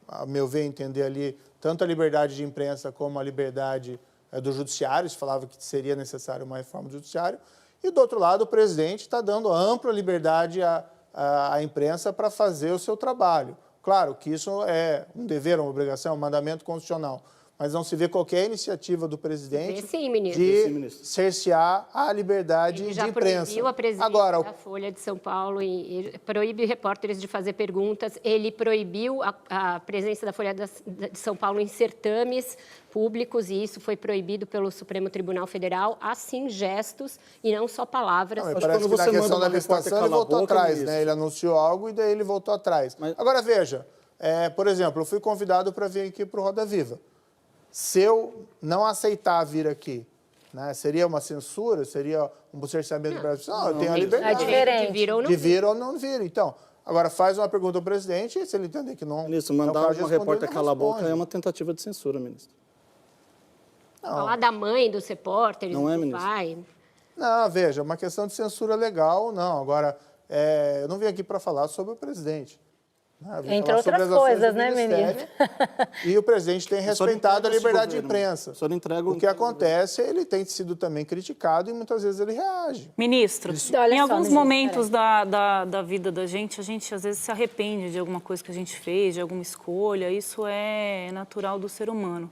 a meu ver, entender ali, tanto a liberdade de imprensa como a liberdade do judiciário, se falava que seria necessário uma reforma do judiciário, E, do outro lado, o presidente está dando ampla liberdade à imprensa para fazer o seu trabalho. Claro que isso é um dever, uma obrigação, um mandamento constitucional, mas não se vê qualquer iniciativa do presidente de cercear a liberdade de imprensa. Ele já proibiu a presidência da Folha de São Paulo, ele proíbe repórteres de fazer perguntas, ele proibiu a presença da Folha de São Paulo em certames públicos, e isso foi proibido pelo Supremo Tribunal Federal, assim gestos e não só palavras. Não, parece que na questão da licitação ele voltou atrás, né? Ele anunciou algo e daí ele voltou atrás. Agora, veja, por exemplo, eu fui convidado para vir aqui para o Roda Viva. Se eu não aceitar vir aqui, né, seria uma censura? Seria um cerceamento do Brasil? Não, eu tenho a liberdade de vir ou não vir. Então, agora faz uma pergunta ao presidente e se ele entender que não... Ministro, mandar uma repórter calar a boca é uma tentativa de censura, ministro. Não. Falar da mãe dos repórteres, não é, do ministro? pai... Não, veja, uma questão de censura legal, não. Agora, eu não vim aqui para falar sobre o presidente. Entre outras coisas, né, ministro? E o presidente tem respeitado a liberdade de imprensa. O que acontece, ele tem sido também criticado e muitas vezes ele reage. Ministro, em alguns momentos da vida da gente, a gente às vezes se arrepende de alguma coisa que a gente fez, de alguma escolha. Isso é natural do ser humano.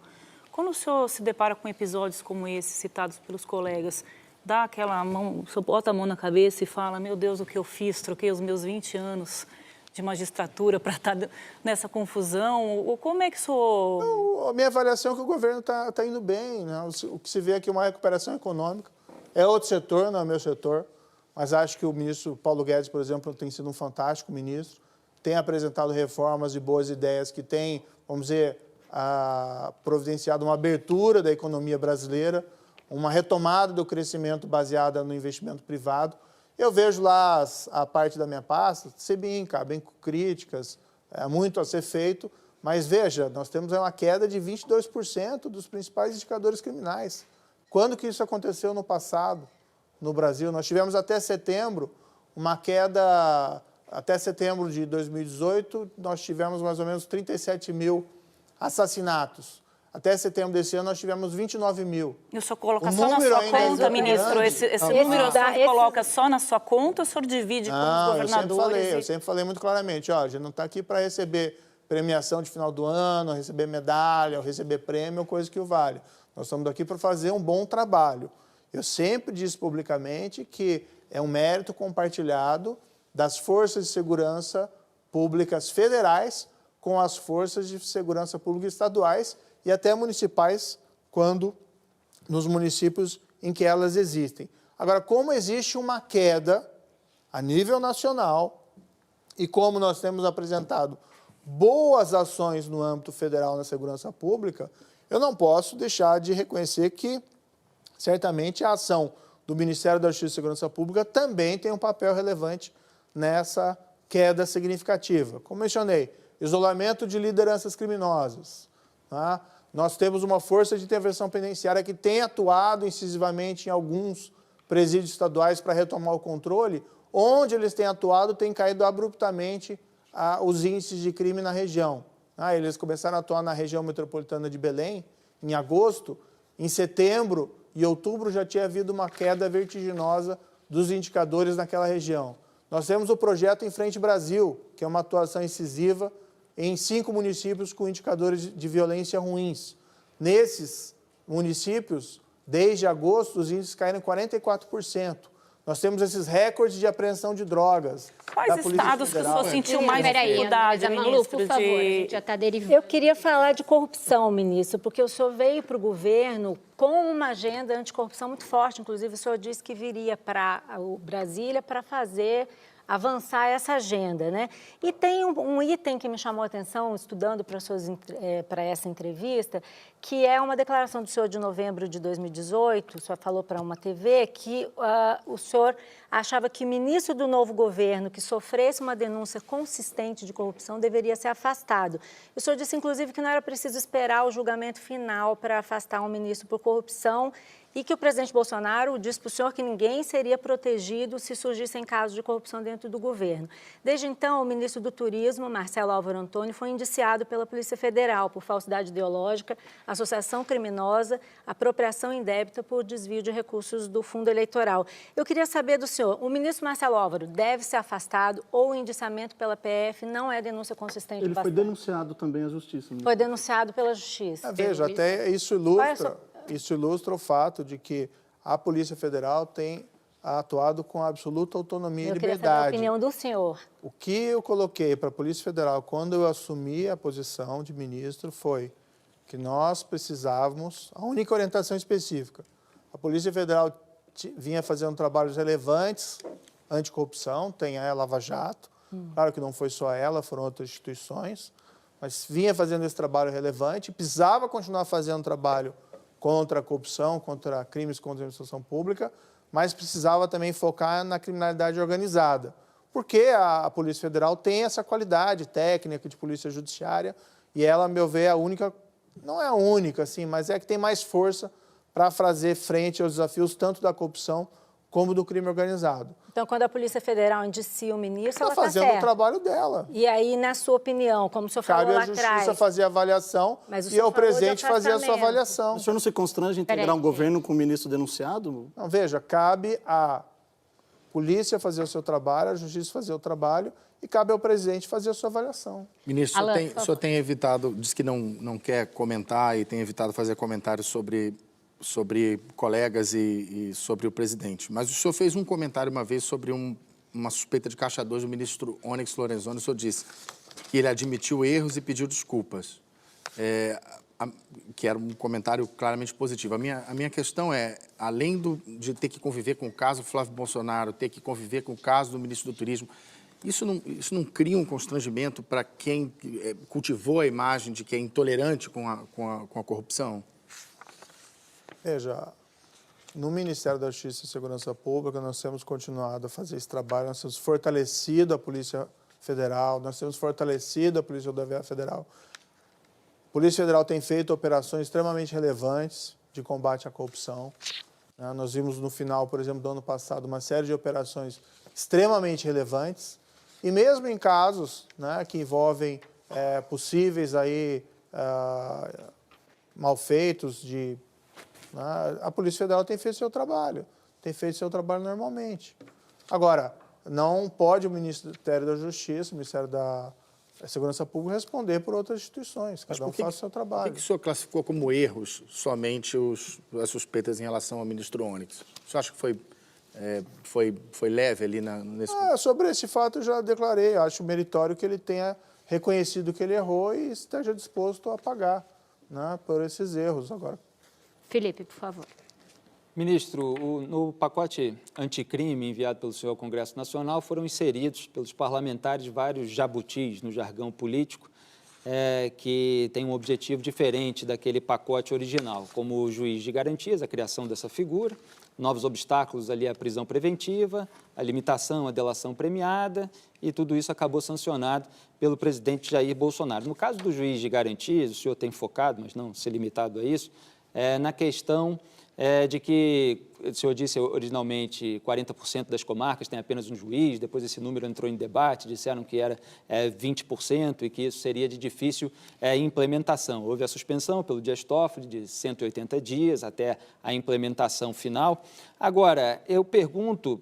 Quando o senhor se depara com episódios como esses, citados pelos colegas, dá aquela mão, o senhor bota a mão na cabeça e fala, meu Deus, o que eu fiz? Troquei os meus 20 anos de magistratura para estar nessa confusão? Ou como é que o senhor... A minha avaliação é que o governo está indo bem, né? O que se vê aqui é uma recuperação econômica. É outro setor, não é meu setor, mas acho que o ministro Paulo Guedes, por exemplo, tem sido um fantástico ministro, tem apresentado reformas e boas ideias que têm, vamos dizer, providenciado uma abertura da economia brasileira, uma retomada do crescimento baseada no investimento privado. Eu vejo lá a parte da minha pasta, bem críticas, muito a ser feito, mas veja, nós temos uma queda de 22% dos principais indicadores criminais. Quando que isso aconteceu no passado, no Brasil? Nós tivemos até setembro uma queda, até setembro de 2018, nós tivemos mais ou menos 37 mil assassinatos. Até setembro desse ano, nós tivemos 29 mil. E o senhor coloca só na sua conta, ministro? Esse número o senhor coloca só na sua conta ou o senhor divide com os governadores? Eu sempre falei muito claramente, a gente não está aqui para receber premiação de final do ano, receber medalha, ou receber prêmio, ou coisa que o vale. Nós estamos aqui para fazer um bom trabalho. Eu sempre disse publicamente que é um mérito compartilhado das forças de segurança públicas federais com as forças de segurança pública estaduais e até municipais, quando nos municípios em que elas existem. Agora, como existe uma queda a nível nacional e como nós temos apresentado boas ações no âmbito federal na segurança pública, eu não posso deixar de reconhecer que, certamente, a ação do Ministério da Justiça e Segurança Pública também tem um papel relevante nessa queda significativa. Como mencionei, isolamento de lideranças criminosas, tá? Nós temos uma força de intervenção penitenciária que tem atuado incisivamente em alguns presídios estaduais para retomar o controle. Onde eles têm atuado, tem caído abruptamente os índices de crime na região. Eles começaram a atuar na região metropolitana de Belém em agosto. Em setembro e outubro já tinha havido uma queda vertiginosa dos indicadores naquela região. Nós temos o projeto Em Frente Brasil, que é uma atuação incisiva em 5 municípios com indicadores de violência ruins. Nesses municípios, desde agosto, os índices caíram em 44%. Nós temos esses recordes de apreensão de drogas. Quais estados que o senhor sentiu mais dificuldade, ministro? Por favor, a gente já está derivando. Eu queria falar de corrupção, ministro, porque o senhor veio para o governo com uma agenda anticorrupção muito forte. Inclusive, o senhor disse que viria para Brasília para avançar essa agenda, né? E tem um item que me chamou a atenção, estudando para essa entrevista, que é uma declaração do senhor de novembro de 2018, o senhor falou para uma TV que o senhor achava que o ministro do novo governo que sofresse uma denúncia consistente de corrupção deveria ser afastado. O senhor disse, inclusive, que não era preciso esperar o julgamento final para afastar um ministro por corrupção e que o presidente Bolsonaro disse para o senhor que ninguém seria protegido se surgissem casos de corrupção dentro do governo. Desde então, o ministro do Turismo, Marcelo Álvaro Antônio, foi indiciado pela Polícia Federal por falsidade ideológica, associação criminosa, apropriação indébita por desvio de recursos do fundo eleitoral. Eu queria saber do senhor, o ministro Marcelo Álvaro deve ser afastado ou o indiciamento pela PF não é denúncia consistente? Ele foi denunciado também à Justiça. Foi denunciado pela Justiça. Veja, até isso ilustra o fato de que a Polícia Federal tem atuado com absoluta autonomia e liberdade. Eu queria saber a opinião do senhor. O que eu coloquei para a Polícia Federal quando eu assumi a posição de ministro foi que nós precisávamos, a única orientação específica, a Polícia Federal vinha fazendo trabalhos relevantes anticorrupção, tem a Lava Jato, claro que não foi só ela, foram outras instituições, mas vinha fazendo esse trabalho relevante, precisava continuar fazendo trabalho contra a corrupção, contra crimes contra a administração pública, mas precisava também focar na criminalidade organizada. Porque a Polícia Federal tem essa qualidade técnica de polícia judiciária e ela, a meu ver, é a única, não é a única, assim, mas é a que tem mais força para fazer frente aos desafios tanto da corrupção como do crime organizado. Então, quando a Polícia Federal indicia o ministro, ela está está fazendo o trabalho dela. E aí, na sua opinião, como o senhor falou lá atrás... Cabe à Justiça fazer a avaliação e ao presidente fazer a sua avaliação. O senhor não se constrange em integrar um governo com o ministro denunciado? Não, veja, cabe à polícia fazer o seu trabalho, à Justiça fazer o trabalho e cabe ao presidente fazer a sua avaliação. Ministro, o senhor tem evitado, diz que não quer comentar e tem evitado fazer comentários sobre colegas e sobre o presidente. Mas o senhor fez um comentário uma vez sobre uma suspeita de caixa 2 do ministro Onyx Lorenzoni. O senhor disse que ele admitiu erros e pediu desculpas, que era um comentário claramente positivo. A minha questão é, além de ter que conviver com o caso Flávio Bolsonaro, ter que conviver com o caso do ministro do Turismo, isso não cria um constrangimento para quem cultivou a imagem de que é intolerante com a corrupção? Veja, no Ministério da Justiça e Segurança Pública, nós temos continuado a fazer esse trabalho, nós temos fortalecido a Polícia Federal, nós temos fortalecido a Polícia Rodoviária Federal. A Polícia Federal tem feito operações extremamente relevantes de combate à corrupção. Nós vimos no final, por exemplo, do ano passado, uma série de operações extremamente relevantes. E mesmo em casos que envolvem possíveis malfeitos a Polícia Federal tem feito seu trabalho normalmente. Agora, não pode o Ministério da Justiça, o Ministério da Segurança Pública responder por outras instituições, cada um faz o seu trabalho. Por que o senhor classificou como erros somente as suspeitas em relação ao ministro Onyx? O senhor acha que foi leve ali nesse... Sobre esse fato eu já declarei, acho meritório que ele tenha reconhecido que ele errou e esteja disposto a pagar por esses erros agora. Felipe, por favor. Ministro, no pacote anticrime enviado pelo senhor ao Congresso Nacional foram inseridos pelos parlamentares vários jabutis no jargão político que tem um objetivo diferente daquele pacote original, como o juiz de garantias, a criação dessa figura, novos obstáculos ali à prisão preventiva, a limitação à delação premiada e tudo isso acabou sancionado pelo presidente Jair Bolsonaro. No caso do juiz de garantias, o senhor tem focado, mas não se limitado a isso, na questão de que, o senhor disse originalmente, 40% das comarcas têm apenas um juiz, depois esse número entrou em debate, disseram que era 20% e que isso seria de difícil implementação. Houve a suspensão pelo Dias Toffoli de 180 dias até a implementação final. Agora, eu pergunto,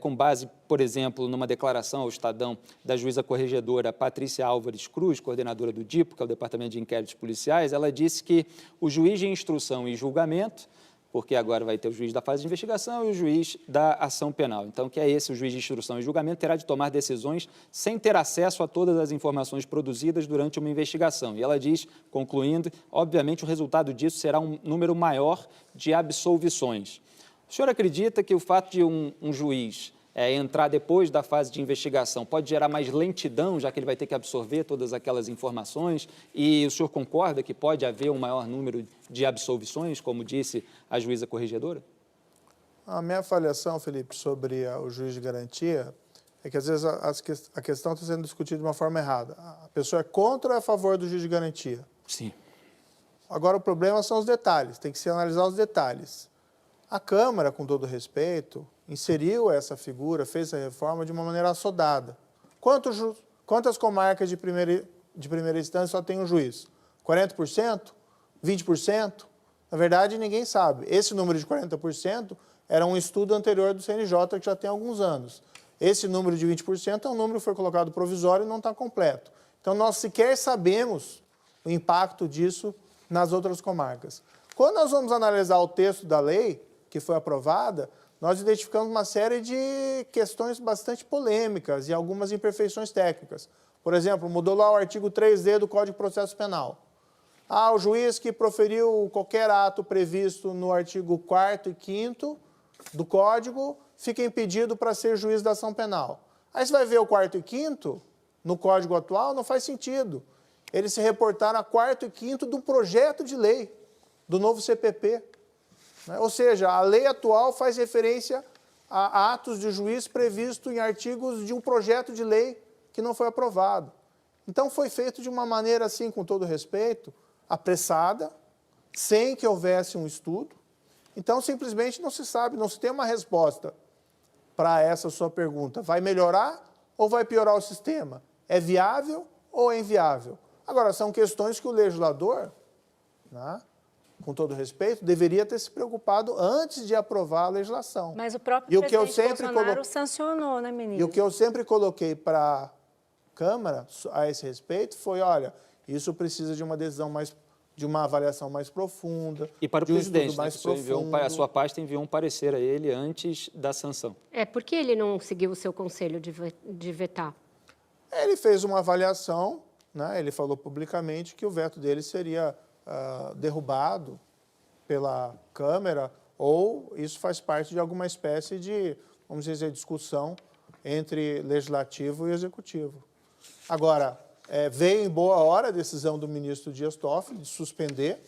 com base, por exemplo, numa declaração ao Estadão da juíza corregedora Patrícia Álvares Cruz, coordenadora do DIPO, que é o Departamento de Inquéritos Policiais, ela disse que o juiz de instrução e julgamento, porque agora vai ter o juiz da fase de investigação e o juiz da ação penal. Então, que é esse, o juiz de instrução e julgamento, terá de tomar decisões sem ter acesso a todas as informações produzidas durante uma investigação. E ela diz, concluindo, obviamente o resultado disso será um número maior de absolvições. O senhor acredita que o fato de um juiz entrar depois da fase de investigação pode gerar mais lentidão, já que ele vai ter que absorver todas aquelas informações, e o senhor concorda que pode haver um maior número de absolvições, como disse a juíza corregedora? A minha avaliação, Felipe, sobre o juiz de garantia é que, às vezes, a questão está sendo discutida de uma forma errada. A pessoa é contra ou é a favor do juiz de garantia? Sim. Agora, o problema são os detalhes, tem que se analisar os detalhes. A Câmara, com todo respeito, inseriu essa figura, fez a reforma de uma maneira assodada. Quantas comarcas de primeira instância só tem um juiz? 40%? 20%? Na verdade, ninguém sabe. Esse número de 40% era um estudo anterior do CNJ, que já tem alguns anos. Esse número de 20% é um número que foi colocado provisório e não está completo. Então, nós sequer sabemos o impacto disso nas outras comarcas. Quando nós vamos analisar o texto da lei, que foi aprovada, nós identificamos uma série de questões bastante polêmicas e algumas imperfeições técnicas. Por exemplo, mudou lá o artigo 3D do Código de Processo Penal. O juiz que proferiu qualquer ato previsto no artigo 4º e 5º do Código fica impedido para ser juiz da ação penal. Aí você vai ver o 4º e 5º no Código atual, não faz sentido. Eles se reportaram a 4º e 5º do projeto de lei, do novo CPP. Ou seja, a lei atual faz referência a atos de juiz previstos em artigos de um projeto de lei que não foi aprovado. Então, foi feito de uma maneira, assim, com todo respeito, apressada, sem que houvesse um estudo. Então, simplesmente não se sabe, não se tem uma resposta para essa sua pergunta. Vai melhorar ou vai piorar o sistema? É viável ou é inviável? Agora, são questões que o legislador, né, com todo respeito, deveria ter se preocupado antes de aprovar a legislação. Mas o próprio presidente Bolsonaro sancionou, né, ministro? E o que eu sempre coloquei para a Câmara a esse respeito foi, olha, isso precisa de uma decisão mais, de uma avaliação mais profunda, e para o de um presidente, estudo mais profundo. a sua pasta enviou um parecer a ele antes da sanção. Por que ele não seguiu o seu conselho de vetar? Ele fez uma avaliação, né, ele falou publicamente que o veto dele seria derrubado pela Câmara, ou isso faz parte de alguma espécie de, vamos dizer, discussão entre Legislativo e Executivo. Agora, veio em boa hora a decisão do ministro Dias Toffoli de suspender,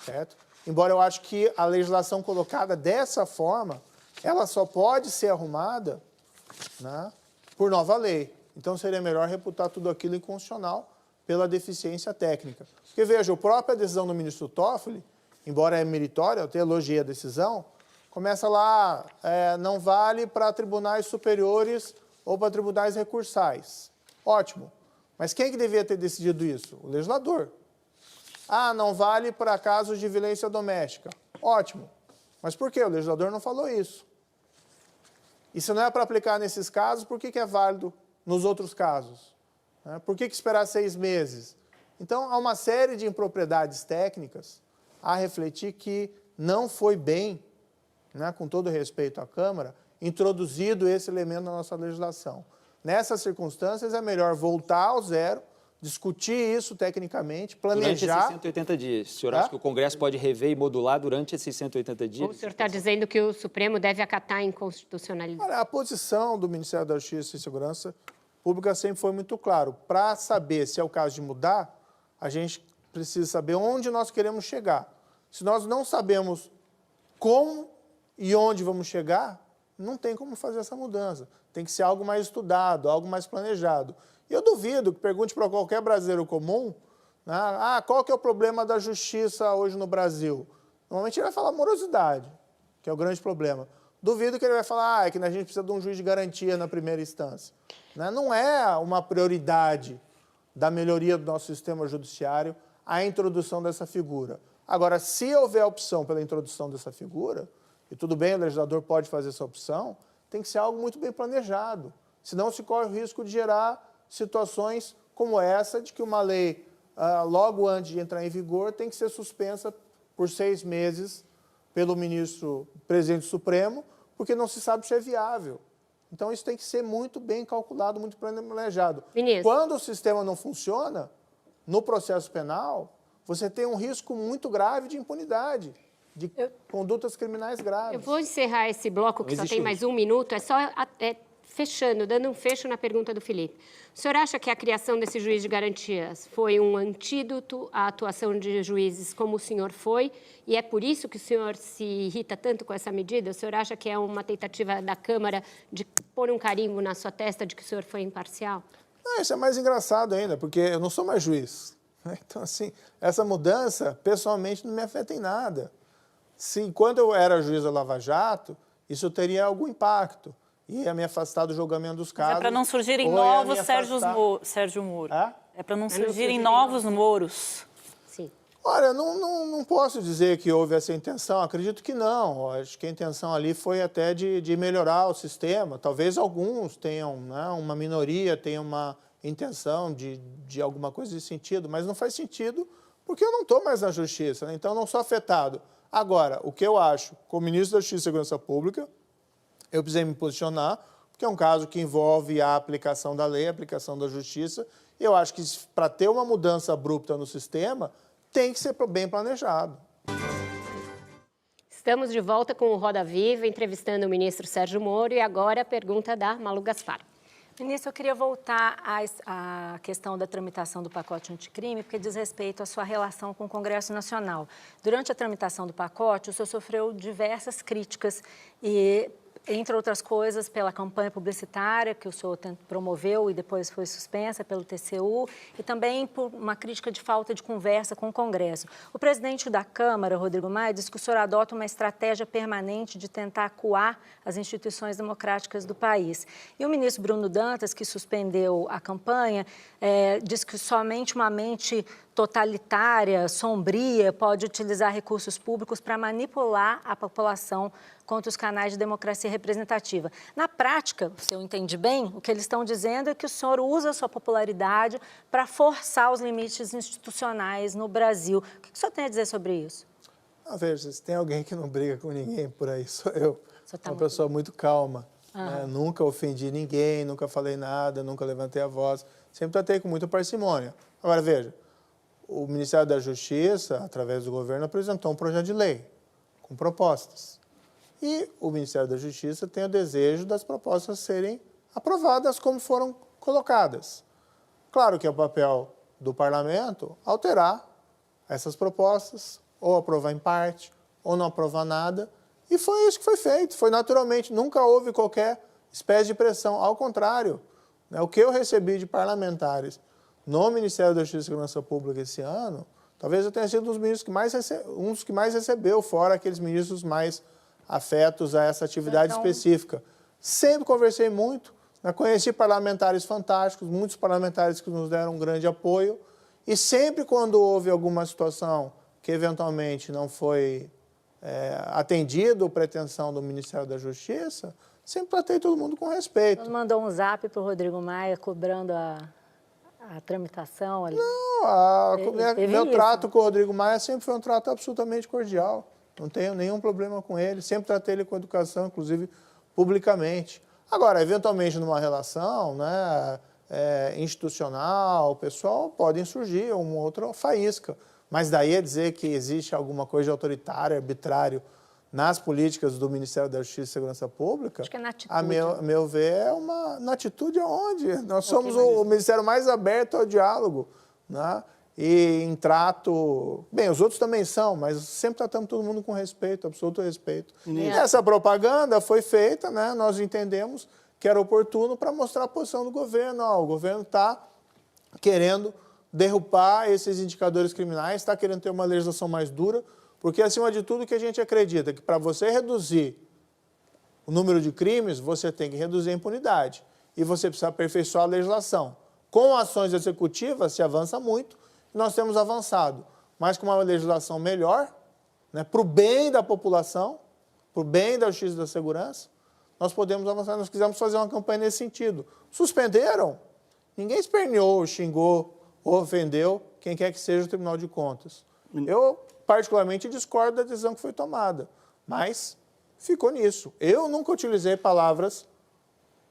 certo? Embora eu acho que a legislação colocada dessa forma, ela só pode ser arrumada, né, por nova lei. Então, seria melhor reputar tudo aquilo inconstitucional pela deficiência técnica. Porque, veja, a própria decisão do ministro Toffoli, embora é meritória, eu até elogiei a decisão, começa lá, não vale para tribunais superiores ou para tribunais recursais. Ótimo. Mas quem que devia ter decidido isso? O legislador. Não vale para casos de violência doméstica. Ótimo. Mas por quê? O legislador não falou isso. E se não é para aplicar nesses casos, por que é válido nos outros casos? Por que esperar 6 meses? Então, há uma série de impropriedades técnicas a refletir que não foi bem, né, com todo respeito à Câmara, introduzido esse elemento na nossa legislação. Nessas circunstâncias, é melhor voltar ao zero, discutir isso tecnicamente, planejar... Durante esses 180 dias. O senhor acha que o Congresso pode rever e modular durante esses 180 dias? Ou o senhor está dizendo que o Supremo deve acatar a inconstitucionalidade? Olha, a posição do Ministério da Justiça e Segurança Pública sempre foi muito claro. Para saber se é o caso de mudar, a gente precisa saber onde nós queremos chegar. Se nós não sabemos como e onde vamos chegar, não tem como fazer essa mudança. Tem que ser algo mais estudado, algo mais planejado. E eu duvido que pergunte para qualquer brasileiro comum, né, qual que é o problema da justiça hoje no Brasil? Normalmente ele vai falar morosidade, que é o grande problema. Duvido que ele vai falar que a gente precisa de um juiz de garantia na primeira instância. Né? Não é uma prioridade da melhoria do nosso sistema judiciário a introdução dessa figura. Agora, se houver opção pela introdução dessa figura, e tudo bem, o legislador pode fazer essa opção, tem que ser algo muito bem planejado. Senão se corre o risco de gerar situações como essa, de que uma lei, logo antes de entrar em vigor, tem que ser suspensa por 6 meses pelo ministro presidente Supremo, porque não se sabe se é viável. Então, isso tem que ser muito bem calculado, muito planejado. Ministro. Quando o sistema não funciona, no processo penal, você tem um risco muito grave de impunidade, de condutas criminais graves. Eu vou encerrar esse bloco, que só tem mais 1 minuto. É só fechando, dando um fecho na pergunta do Felipe. O senhor acha que a criação desse juiz de garantias foi um antídoto à atuação de juízes como o senhor foi? E é por isso que o senhor se irrita tanto com essa medida? O senhor acha que é uma tentativa da Câmara de pôr um carimbo na sua testa de que o senhor foi imparcial? Não, isso é mais engraçado ainda, porque eu não sou mais juiz. Então, assim, essa mudança, pessoalmente, não me afeta em nada. Se, quando eu era juiz da Lava Jato, isso teria algum impacto. Ia me afastar do julgamento dos casos. Mas é para não surgirem novos Sérgio Moro. É para não surgirem novos Moros. Sim. Olha, não posso dizer que houve essa intenção, acredito que não. Acho que a intenção ali foi até de melhorar o sistema. Talvez alguns tenham, né, uma minoria tenha uma intenção de alguma coisa nesse sentido, mas não faz sentido porque eu não estou mais na Justiça, né? Então não sou afetado. Agora, o que eu acho, como ministro da Justiça e Segurança Pública, eu precisei me posicionar, porque é um caso que envolve a aplicação da lei, a aplicação da justiça, e eu acho que para ter uma mudança abrupta no sistema, tem que ser bem planejado. Estamos de volta com o Roda Viva, entrevistando o ministro Sérgio Moro, e agora a pergunta da Malu Gaspar. Ministro, eu queria voltar à questão da tramitação do pacote anticrime, porque diz respeito à sua relação com o Congresso Nacional. Durante a tramitação do pacote, o senhor sofreu diversas críticas e, entre outras coisas, pela campanha publicitária que o senhor promoveu e depois foi suspensa pelo TCU, e também por uma crítica de falta de conversa com o Congresso. O presidente da Câmara, Rodrigo Maia, disse que o senhor adota uma estratégia permanente de tentar acuar as instituições democráticas do país. E o ministro Bruno Dantas, que suspendeu a campanha, disse que somente uma mente totalitária, sombria, pode utilizar recursos públicos para manipular a população contra os canais de democracia representativa. Na prática, se eu entendi bem, o que eles estão dizendo é que o senhor usa a sua popularidade para forçar os limites institucionais no Brasil. O que o senhor tem a dizer sobre isso? Veja, se tem alguém que não briga com ninguém por aí, sou eu. Sou uma pessoa muito calma. Né? Nunca ofendi ninguém, nunca falei nada, nunca levantei a voz. Sempre tratei com muita parcimônia. Agora, veja, o Ministério da Justiça, através do governo, apresentou um projeto de lei com propostas. E o Ministério da Justiça tem o desejo das propostas serem aprovadas como foram colocadas. Claro que é o papel do parlamento alterar essas propostas, ou aprovar em parte, ou não aprovar nada. E foi isso que foi feito, foi naturalmente, nunca houve qualquer espécie de pressão. Ao contrário, né, o que eu recebi de parlamentares no Ministério da Justiça e Segurança Pública esse ano, talvez eu tenha sido um dos ministros que mais recebeu, fora aqueles ministros mais afetos a essa atividade específica. Sempre conversei muito, né, conheci parlamentares fantásticos, muitos parlamentares que nos deram um grande apoio, e sempre quando houve alguma situação que eventualmente não foi atendido a pretensão do Ministério da Justiça, sempre tratei todo mundo com respeito. Você mandou um zap para o Rodrigo Maia cobrando a tramitação? Não, meu trato com o Rodrigo Maia sempre foi um trato absolutamente cordial. Não tenho nenhum problema com ele, sempre tratei ele com educação, inclusive publicamente. Agora, eventualmente, numa relação, né, institucional, pessoal, podem surgir uma outra faísca. Mas daí a dizer que existe alguma coisa de autoritário, arbitrário nas políticas do Ministério da Justiça e Segurança Pública, acho que é na atitude. A meu ver, na atitude aonde? Nós somos o Ministério mais aberto ao diálogo, né? E em trato... Bem, os outros também são, mas sempre tratamos todo mundo com respeito, absoluto respeito. E essa propaganda foi feita, né? Nós entendemos que era oportuno para mostrar a posição do governo. O governo está querendo derrubar esses indicadores criminais, está querendo ter uma legislação mais dura, porque, acima de tudo, que a gente acredita que para você reduzir o número de crimes, você tem que reduzir a impunidade. E você precisa aperfeiçoar a legislação. Com ações executivas, se avança muito, e nós temos avançado. Mas com uma legislação melhor, né, para o bem da população, para o bem da justiça e da segurança, nós podemos avançar. Nós quisemos fazer uma campanha nesse sentido. Suspenderam? Ninguém esperneou, xingou ou ofendeu quem quer que seja o Tribunal de Contas. Eu, particularmente, discordo da decisão que foi tomada, mas ficou nisso. Eu nunca utilizei palavras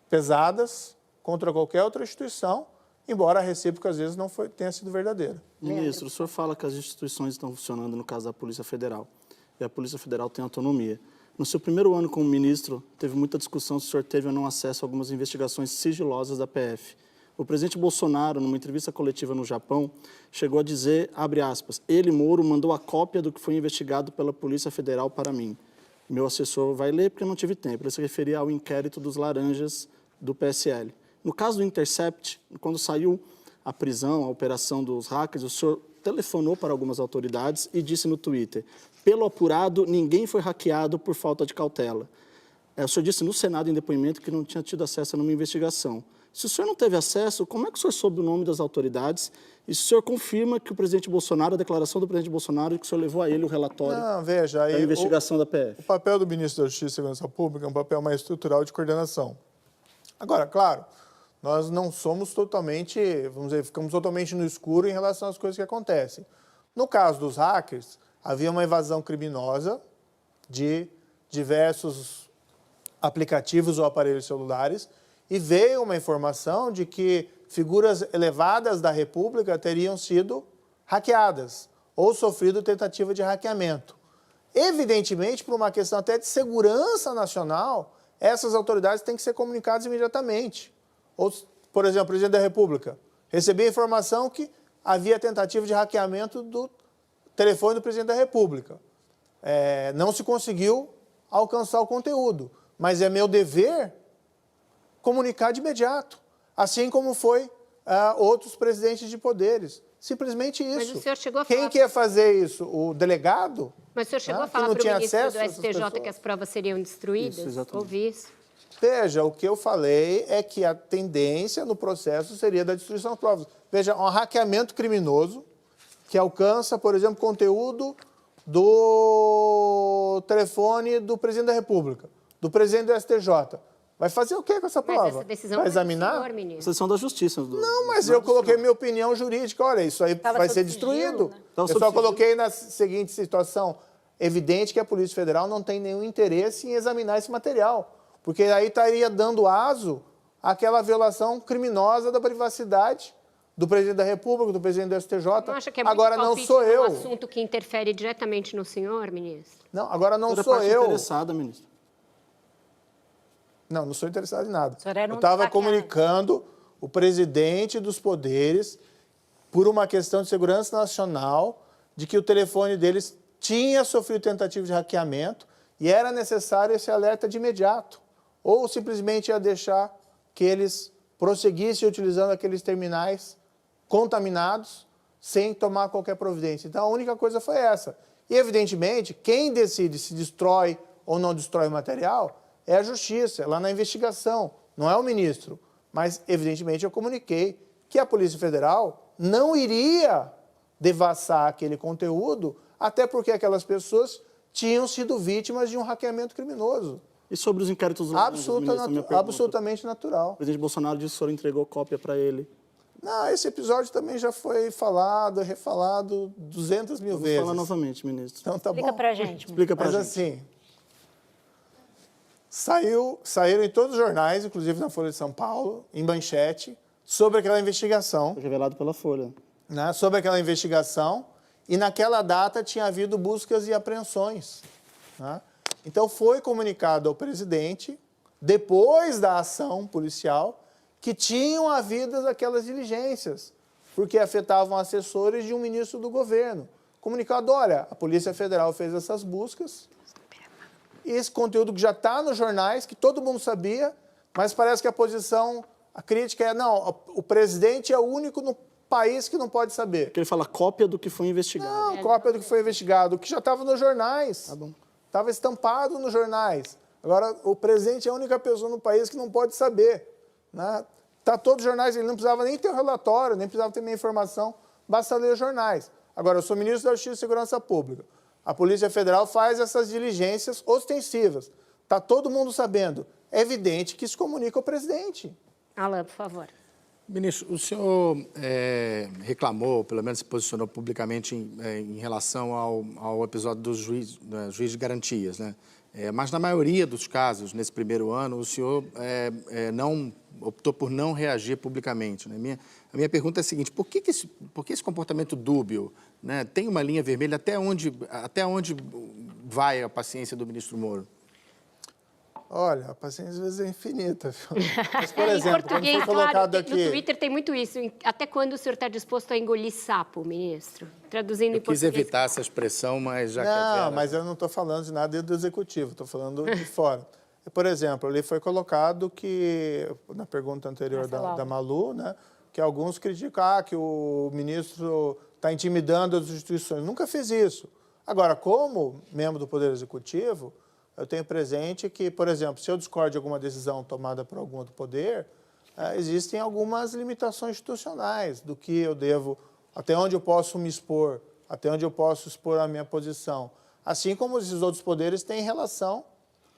pesadas contra qualquer outra instituição, embora a recíproca, às vezes, não tenha sido verdadeira. Ministro, o senhor fala que as instituições estão funcionando no caso da Polícia Federal, e a Polícia Federal tem autonomia. No seu primeiro ano como ministro, teve muita discussão se o senhor teve ou não acesso a algumas investigações sigilosas da PF. O presidente Bolsonaro, numa entrevista coletiva no Japão, chegou a dizer, abre aspas, ele, Moro, mandou a cópia do que foi investigado pela Polícia Federal para mim. Meu assessor vai ler porque eu não tive tempo. Ele se referia ao inquérito dos laranjas do PSL. No caso do Intercept, quando saiu a prisão, a operação dos hackers, o senhor telefonou para algumas autoridades e disse no Twitter, pelo apurado, ninguém foi hackeado por falta de cautela. O senhor disse no Senado, em depoimento, que não tinha tido acesso a nenhuma investigação. Se o senhor não teve acesso, como é que o senhor soube o nome das autoridades? E se o senhor confirma que o presidente Bolsonaro, a declaração do presidente Bolsonaro, que o senhor levou a ele o relatório veja, da investigação da PF? O papel do ministro da Justiça e Segurança Pública é um papel mais estrutural de coordenação. Agora, claro, nós não somos totalmente, vamos dizer, ficamos totalmente no escuro em relação às coisas que acontecem. No caso dos hackers, havia uma evasão criminosa de diversos aplicativos ou aparelhos celulares e veio uma informação de que figuras elevadas da República teriam sido hackeadas ou sofrido tentativa de hackeamento. Evidentemente, por uma questão até de segurança nacional, essas autoridades têm que ser comunicadas imediatamente. Ou, por exemplo, o presidente da República recebeu informação que havia tentativa de hackeamento do telefone do presidente da República. Não se conseguiu alcançar o conteúdo, mas é meu dever comunicar de imediato, assim como foi outros presidentes de poderes. Simplesmente isso. Mas o senhor chegou a Quem falar... quer fazer isso? O delegado? Mas o senhor chegou a Que falar não para o tinha ministro do acesso a essas STJ pessoas? que as provas seriam destruídas? Isso, exatamente. Ouvi isso. Veja, o que eu falei é que a tendência no processo seria da destruição das provas. Veja, um hackeamento criminoso que alcança, por exemplo, conteúdo do telefone do presidente da República, do presidente do STJ. Vai fazer o que com essa prova? Mas essa decisão vai é do examinar? senhor, ministro. A decisão da Justiça. Não, mas eu coloquei minha opinião jurídica. Olha, isso aí Tava vai sob ser sigilo, destruído. né? Tava Eu sob só sigilo. coloquei na seguinte situação. Evidente que a Polícia Federal não tem nenhum interesse em examinar esse material, porque aí estaria dando aso àquela violação criminosa da privacidade do presidente da República, do presidente do STJ. Não acha que é muito Agora não palpite sou num eu. assunto que interfere diretamente no senhor, ministro? Não, agora não Toda sou parte eu. interessada, ministro. Não sou interessado em nada. O senhor era um Eu estava hackeado. comunicando o presidente dos poderes por uma questão de segurança nacional de que o telefone deles tinha sofrido tentativa de hackeamento e era necessário esse alerta de imediato. Ou simplesmente ia deixar que eles prosseguissem utilizando aqueles terminais contaminados sem tomar qualquer providência. Então, a única coisa foi essa. E, evidentemente, quem decide se destrói ou não destrói o material é a Justiça, é lá na investigação, não é o ministro. Mas, evidentemente, eu comuniquei que a Polícia Federal não iria devassar aquele conteúdo, até porque aquelas pessoas tinham sido vítimas de um hackeamento criminoso. E sobre os inquéritos... ministro, minha pergunta. Absolutamente natural. O presidente Bolsonaro disse que o senhor entregou cópia para ele. Não, esse episódio também já foi falado, refalado 200 mil Vou vezes. falar novamente, ministro. Então tá Explica bom. pra gente. Explica para Mas gente. assim, saíram em todos os jornais, inclusive na Folha de São Paulo, em manchete, sobre aquela investigação, Foi revelado pela Folha. né, sobre aquela investigação, e naquela data tinha havido buscas e apreensões, né? Então foi comunicado ao presidente, depois da ação policial, que tinham havido aquelas diligências, porque afetavam assessores de um ministro do governo. Comunicado, olha, a Polícia Federal fez essas buscas, e esse conteúdo que já está nos jornais, que todo mundo sabia, mas parece que a crítica é, não, o presidente é o único no país que não pode saber. Porque ele fala cópia do que foi investigado. Não, cópia do que foi investigado, o que já estava nos jornais. Tá bom. Estava estampado nos jornais. Agora, o presidente é a única pessoa no país que não pode saber, né? Tá todos os jornais, ele não precisava nem ter o relatório, nem precisava ter minha informação, basta ler os jornais. Agora, eu sou ministro da Justiça e Segurança Pública. A Polícia Federal faz essas diligências ostensivas. Está todo mundo sabendo. É evidente que isso comunica ao presidente. Alain, por favor. Ministro, o senhor reclamou, pelo menos se posicionou publicamente em relação ao episódio do juiz de garantias, né? Mas na maioria dos casos, nesse primeiro ano, o senhor optou por não reagir publicamente, né? A minha pergunta é a seguinte: por que esse comportamento dúbio, né? Tem uma linha vermelha? Até onde vai a paciência do ministro Moro? Olha, a paciência às vezes é infinita, viu? Mas, por Em exemplo, quando português, foi colocado claro, aqui... no Twitter tem muito isso. Até quando o senhor está disposto a engolir sapo, ministro? Traduzindo em Eu quis português. evitar essa expressão, mas já que a Não, Vera... mas eu não estou falando de nada dentro do executivo, estou falando de fora. Por exemplo, ali foi colocado que, na pergunta anterior da Malu, né, que alguns criticam que o ministro está intimidando as instituições. Nunca fiz isso. Agora, como membro do Poder Executivo, eu tenho presente que, por exemplo, se eu discordo de alguma decisão tomada por algum outro poder, existem algumas limitações institucionais do que eu devo, até onde eu posso me expor, até onde eu posso expor a minha posição. Assim como esses outros poderes têm relação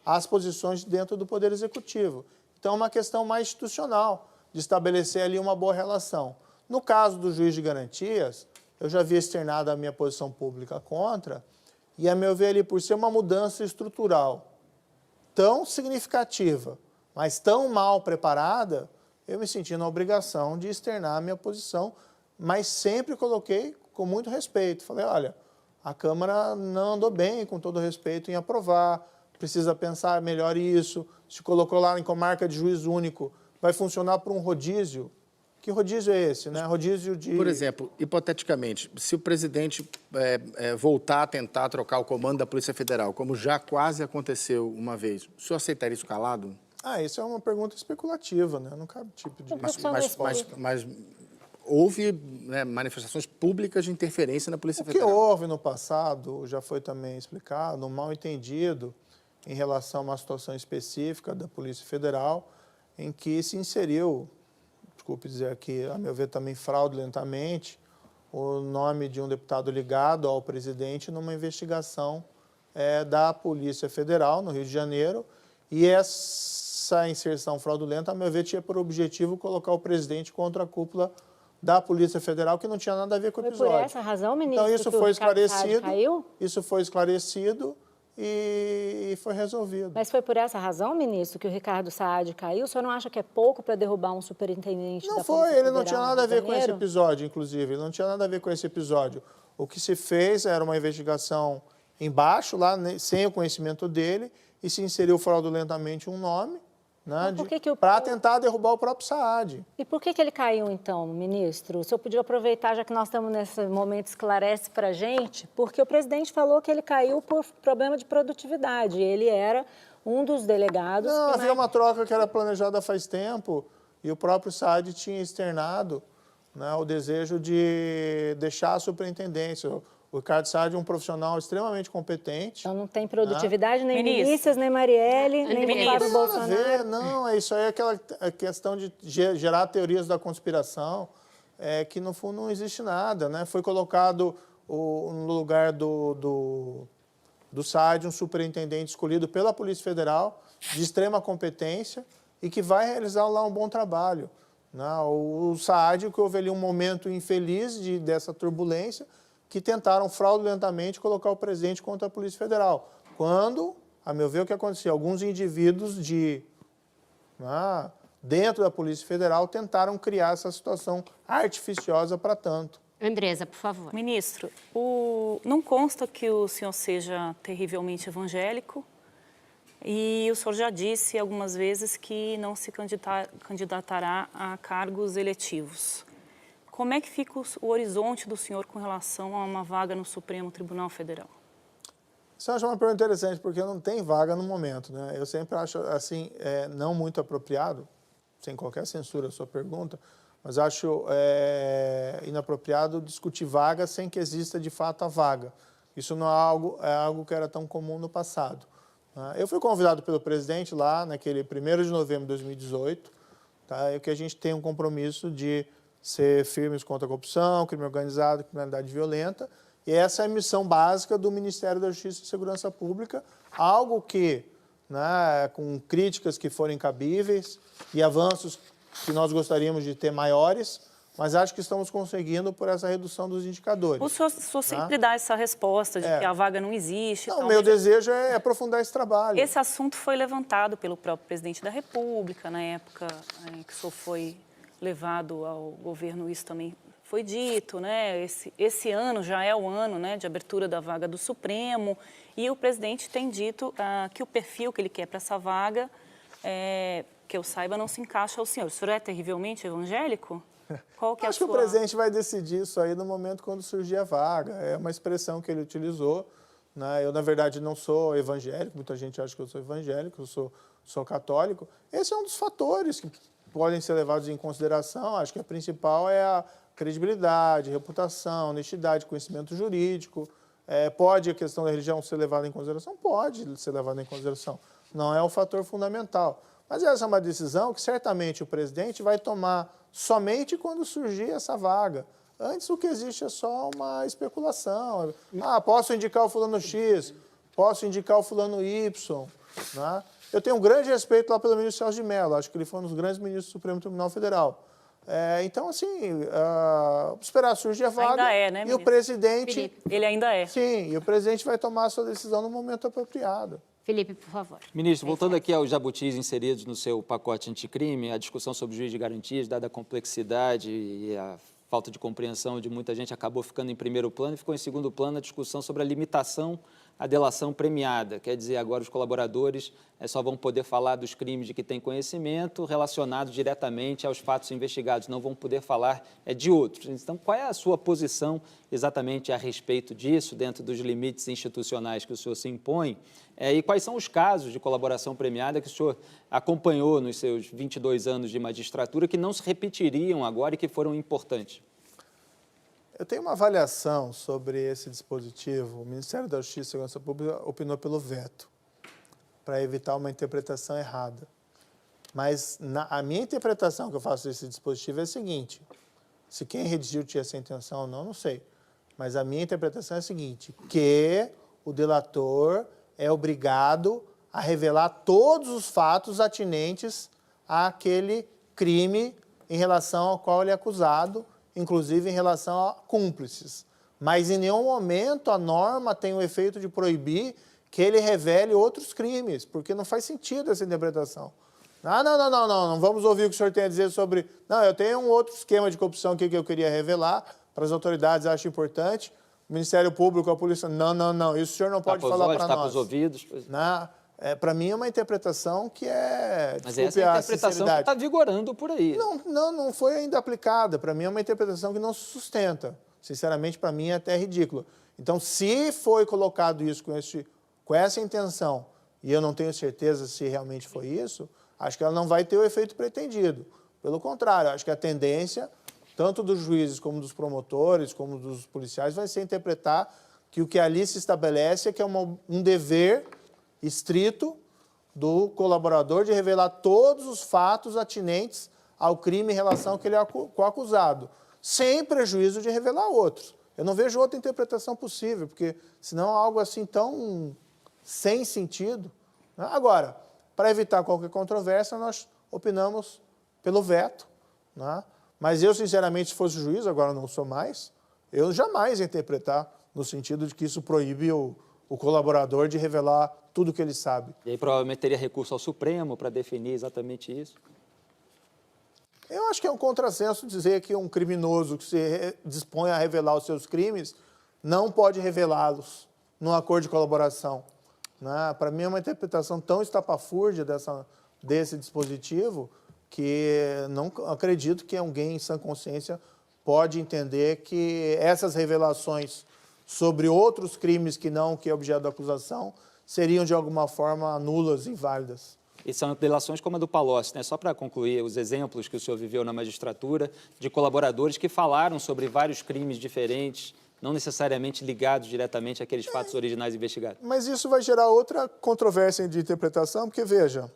às posições dentro do Poder Executivo. Então, é uma questão mais institucional de estabelecer ali uma boa relação. No caso do juiz de garantias, eu já havia externado a minha posição pública contra, e, a meu ver, ali, por ser uma mudança estrutural tão significativa, mas tão mal preparada, eu me senti na obrigação de externar a minha posição, mas sempre coloquei com muito respeito. Falei, olha, a Câmara não andou bem, com todo respeito, em aprovar, precisa pensar melhor isso, se colocou lá em comarca de juiz único, vai funcionar por um rodízio. Que rodízio é esse, né? Rodízio de... Por exemplo, hipoteticamente, se o presidente voltar a tentar trocar o comando da Polícia Federal, como já quase aconteceu uma vez, o senhor aceitaria isso calado? Isso é uma pergunta especulativa, né? Não cabe tipo de... Mas houve, né, manifestações públicas de interferência na Polícia Federal. O que houve no passado, já foi também explicado, um mal-entendido em relação a uma situação específica da Polícia Federal, em que se inseriu, desculpe dizer aqui, a meu ver também fraudulentamente, o nome de um deputado ligado ao presidente numa investigação da Polícia Federal, no Rio de Janeiro, e essa inserção fraudulenta, a meu ver, tinha por objetivo colocar o presidente contra a cúpula da Polícia Federal, que não tinha nada a ver com o episódio. Foi por essa razão, ministro, então, isso que foi o Ricardo Saad esclarecido. caiu? Isso foi esclarecido e foi resolvido. Mas foi por essa razão, ministro, que o Ricardo Saad caiu? O senhor não acha que é pouco para derrubar um superintendente da Polícia Federal? Não foi, ele não tinha nada a ver com esse episódio, inclusive. Ele não tinha nada a ver com esse episódio. O que se fez era uma investigação embaixo, lá, sem o conhecimento dele, e se inseriu fraudulentamente um nome, né, para tentar derrubar o próprio Saad. E por que ele caiu, então, ministro? O senhor podia aproveitar, já que nós estamos nesse momento, esclarece para a gente, porque o presidente falou que ele caiu por problema de produtividade. Ele era um dos delegados... Não, havia uma troca que era planejada faz tempo, e o próprio Saad tinha externado, né, o desejo de deixar a superintendência. O Ricardo Saad é um profissional extremamente competente. Então não tem produtividade, nem Milícias, nem Marielle, nem Fábio Bolsonaro. Não, isso aí é aquela questão de gerar teorias da conspiração, que no fundo não existe nada, né? Foi colocado no lugar do Saad um superintendente escolhido pela Polícia Federal, de extrema competência, e que vai realizar lá um bom trabalho. O Saad, que houve ali um momento infeliz dessa turbulência, que tentaram fraudulentamente colocar o presidente contra a Polícia Federal. Quando, a meu ver, o que aconteceu? Alguns indivíduos dentro da Polícia Federal tentaram criar essa situação artificiosa para tanto. Andresa, por favor. Ministro, não consta que o senhor seja terrivelmente evangélico e o senhor já disse algumas vezes que não se candidatará a cargos eletivos. Como é que fica o horizonte do senhor com relação a uma vaga no Supremo Tribunal Federal? Isso eu acho uma pergunta interessante, porque não tem vaga no momento, né? Eu sempre acho, assim, não muito apropriado, sem qualquer censura a sua pergunta, mas acho inapropriado discutir vaga sem que exista, de fato, a vaga. Isso não é algo que era tão comum no passado. Né? Eu fui convidado pelo presidente lá, naquele 1º de novembro de 2018, tá? E que a gente tem um compromisso de ser firmes contra a corrupção, crime organizado, criminalidade violenta. E essa é a missão básica do Ministério da Justiça e Segurança Pública, algo que, né, com críticas que forem cabíveis e avanços que nós gostaríamos de ter maiores, mas acho que estamos conseguindo por essa redução dos indicadores. O senhor sempre dá essa resposta de que a vaga não existe. Não, o meu desejo é aprofundar esse trabalho. Esse assunto foi levantado pelo próprio presidente da República, na época que o senhor foi levado ao governo, isso também foi dito, né? Esse ano já é o ano, né, de abertura da vaga do Supremo, e o presidente tem dito que o perfil que ele quer para essa vaga, que eu saiba, não se encaixa ao senhor. O senhor é terrivelmente evangélico? Qual que é a sua... Acho que o presidente vai decidir isso aí no momento quando surgir a vaga. É uma expressão que ele utilizou, né? Eu, na verdade, não sou evangélico, muita gente acha que eu sou evangélico, eu sou católico. Esse é um dos fatores que podem ser levados em consideração. Acho que a principal é a credibilidade, reputação, honestidade, conhecimento jurídico. Pode a questão da religião ser levada em consideração? Pode ser levada em consideração. Não é um fator fundamental. Mas essa é uma decisão que certamente o presidente vai tomar somente quando surgir essa vaga. Antes o que existe é só uma especulação. Posso indicar o fulano X, posso indicar o fulano Y. Né? Eu tenho um grande respeito lá pelo ministro Celso de Mello, acho que ele foi um dos grandes ministros do Supremo Tribunal Federal. Então, assim, esperar surgir a vaga Ainda é, né, e ministro? o presidente... Felipe, ele ainda é. Sim, e o presidente vai tomar a sua decisão no momento apropriado. Felipe, por favor. Ministro, voltando aqui aos jabutis inseridos no seu pacote anticrime, a discussão sobre o juiz de garantias, dada a complexidade e a falta de compreensão de muita gente, acabou ficando em primeiro plano e ficou em segundo plano a discussão sobre a limitação à delação premiada. Quer dizer, agora os colaboradores só vão poder falar dos crimes de que têm conhecimento relacionados diretamente aos fatos investigados, não vão poder falar de outros. Então, qual é a sua posição exatamente a respeito disso, dentro dos limites institucionais que o senhor se impõe? E quais são os casos de colaboração premiada que o senhor acompanhou nos seus 22 anos de magistratura que não se repetiriam agora e que foram importantes? Eu tenho uma avaliação sobre esse dispositivo. O Ministério da Justiça e Segurança Pública opinou pelo veto, para evitar uma interpretação errada. Mas a minha interpretação que eu faço desse dispositivo é a seguinte: se quem redigiu tinha essa intenção ou não, não sei. Mas a minha interpretação é a seguinte: que o delator é obrigado a revelar todos os fatos atinentes àquele crime em relação ao qual ele é acusado, inclusive em relação a cúmplices. Mas em nenhum momento a norma tem o efeito de proibir que ele revele outros crimes, porque não faz sentido essa interpretação. Não vamos ouvir o que o senhor tem a dizer sobre... Não, eu tenho um outro esquema de corrupção aqui que eu queria revelar para as autoridades, acho importante. O Ministério Público, a polícia... Não, isso o senhor não pode falar para nós. Tapa os ouvidos. Para mim é uma interpretação que é... Mas essa é a interpretação que está vigorando por aí. Não foi ainda aplicada. Para mim é uma interpretação que não se sustenta. Sinceramente, para mim é até ridículo. Então, se foi colocado isso com essa intenção, e eu não tenho certeza se realmente foi isso, acho que ela não vai ter o efeito pretendido. Pelo contrário, acho que a tendência, tanto dos juízes como dos promotores, como dos policiais, vai ser interpretar que o que ali se estabelece é que é um dever estrito do colaborador de revelar todos os fatos atinentes ao crime em relação àquele coacusado, sem prejuízo de revelar outros. Eu não vejo outra interpretação possível, porque senão é algo assim tão sem sentido. Agora, para evitar qualquer controvérsia, nós opinamos pelo veto. Mas eu, sinceramente, se fosse juiz, agora não sou mais, eu jamais ia interpretar no sentido de que isso proíbe o colaborador de revelar tudo o que ele sabe. E aí provavelmente teria recurso ao Supremo para definir exatamente isso? Eu acho que é um contrassenso dizer que um criminoso que se dispõe a revelar os seus crimes não pode revelá-los num acordo de colaboração. Para mim é uma interpretação tão estapafúrdia desse dispositivo que não acredito que alguém em sã consciência pode entender que essas revelações sobre outros crimes que não que é objeto da acusação seriam de alguma forma nulas e inválidas. E são delações como a do Palocci, né? Só para concluir os exemplos que o senhor viveu na magistratura, de colaboradores que falaram sobre vários crimes diferentes, não necessariamente ligados diretamente àqueles fatos originais investigados. Mas isso vai gerar outra controvérsia de interpretação, porque, veja,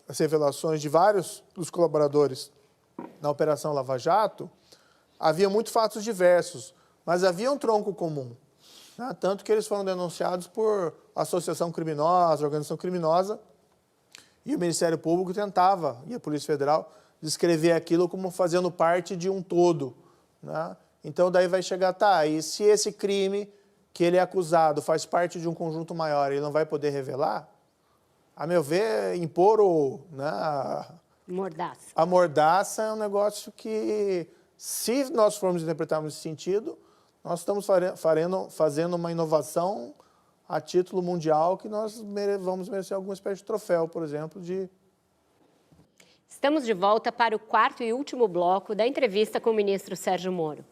as revelações de vários dos colaboradores na Operação Lava Jato, havia muitos fatos diversos, mas havia um tronco comum. Tanto que eles foram denunciados por associação criminosa, organização criminosa, e o Ministério Público tentava, e a Polícia Federal, descrever aquilo como fazendo parte de um todo. Então, daí vai chegar, e se esse crime que ele é acusado faz parte de um conjunto maior, ele não vai poder revelar? A meu ver, impor a mordaça é um negócio que, se nós formos interpretar nesse sentido, nós estamos fazendo uma inovação a título mundial que nós vamos merecer alguma espécie de troféu, por exemplo, de... Estamos de volta para o quarto e último bloco da entrevista com o ministro Sérgio Moro.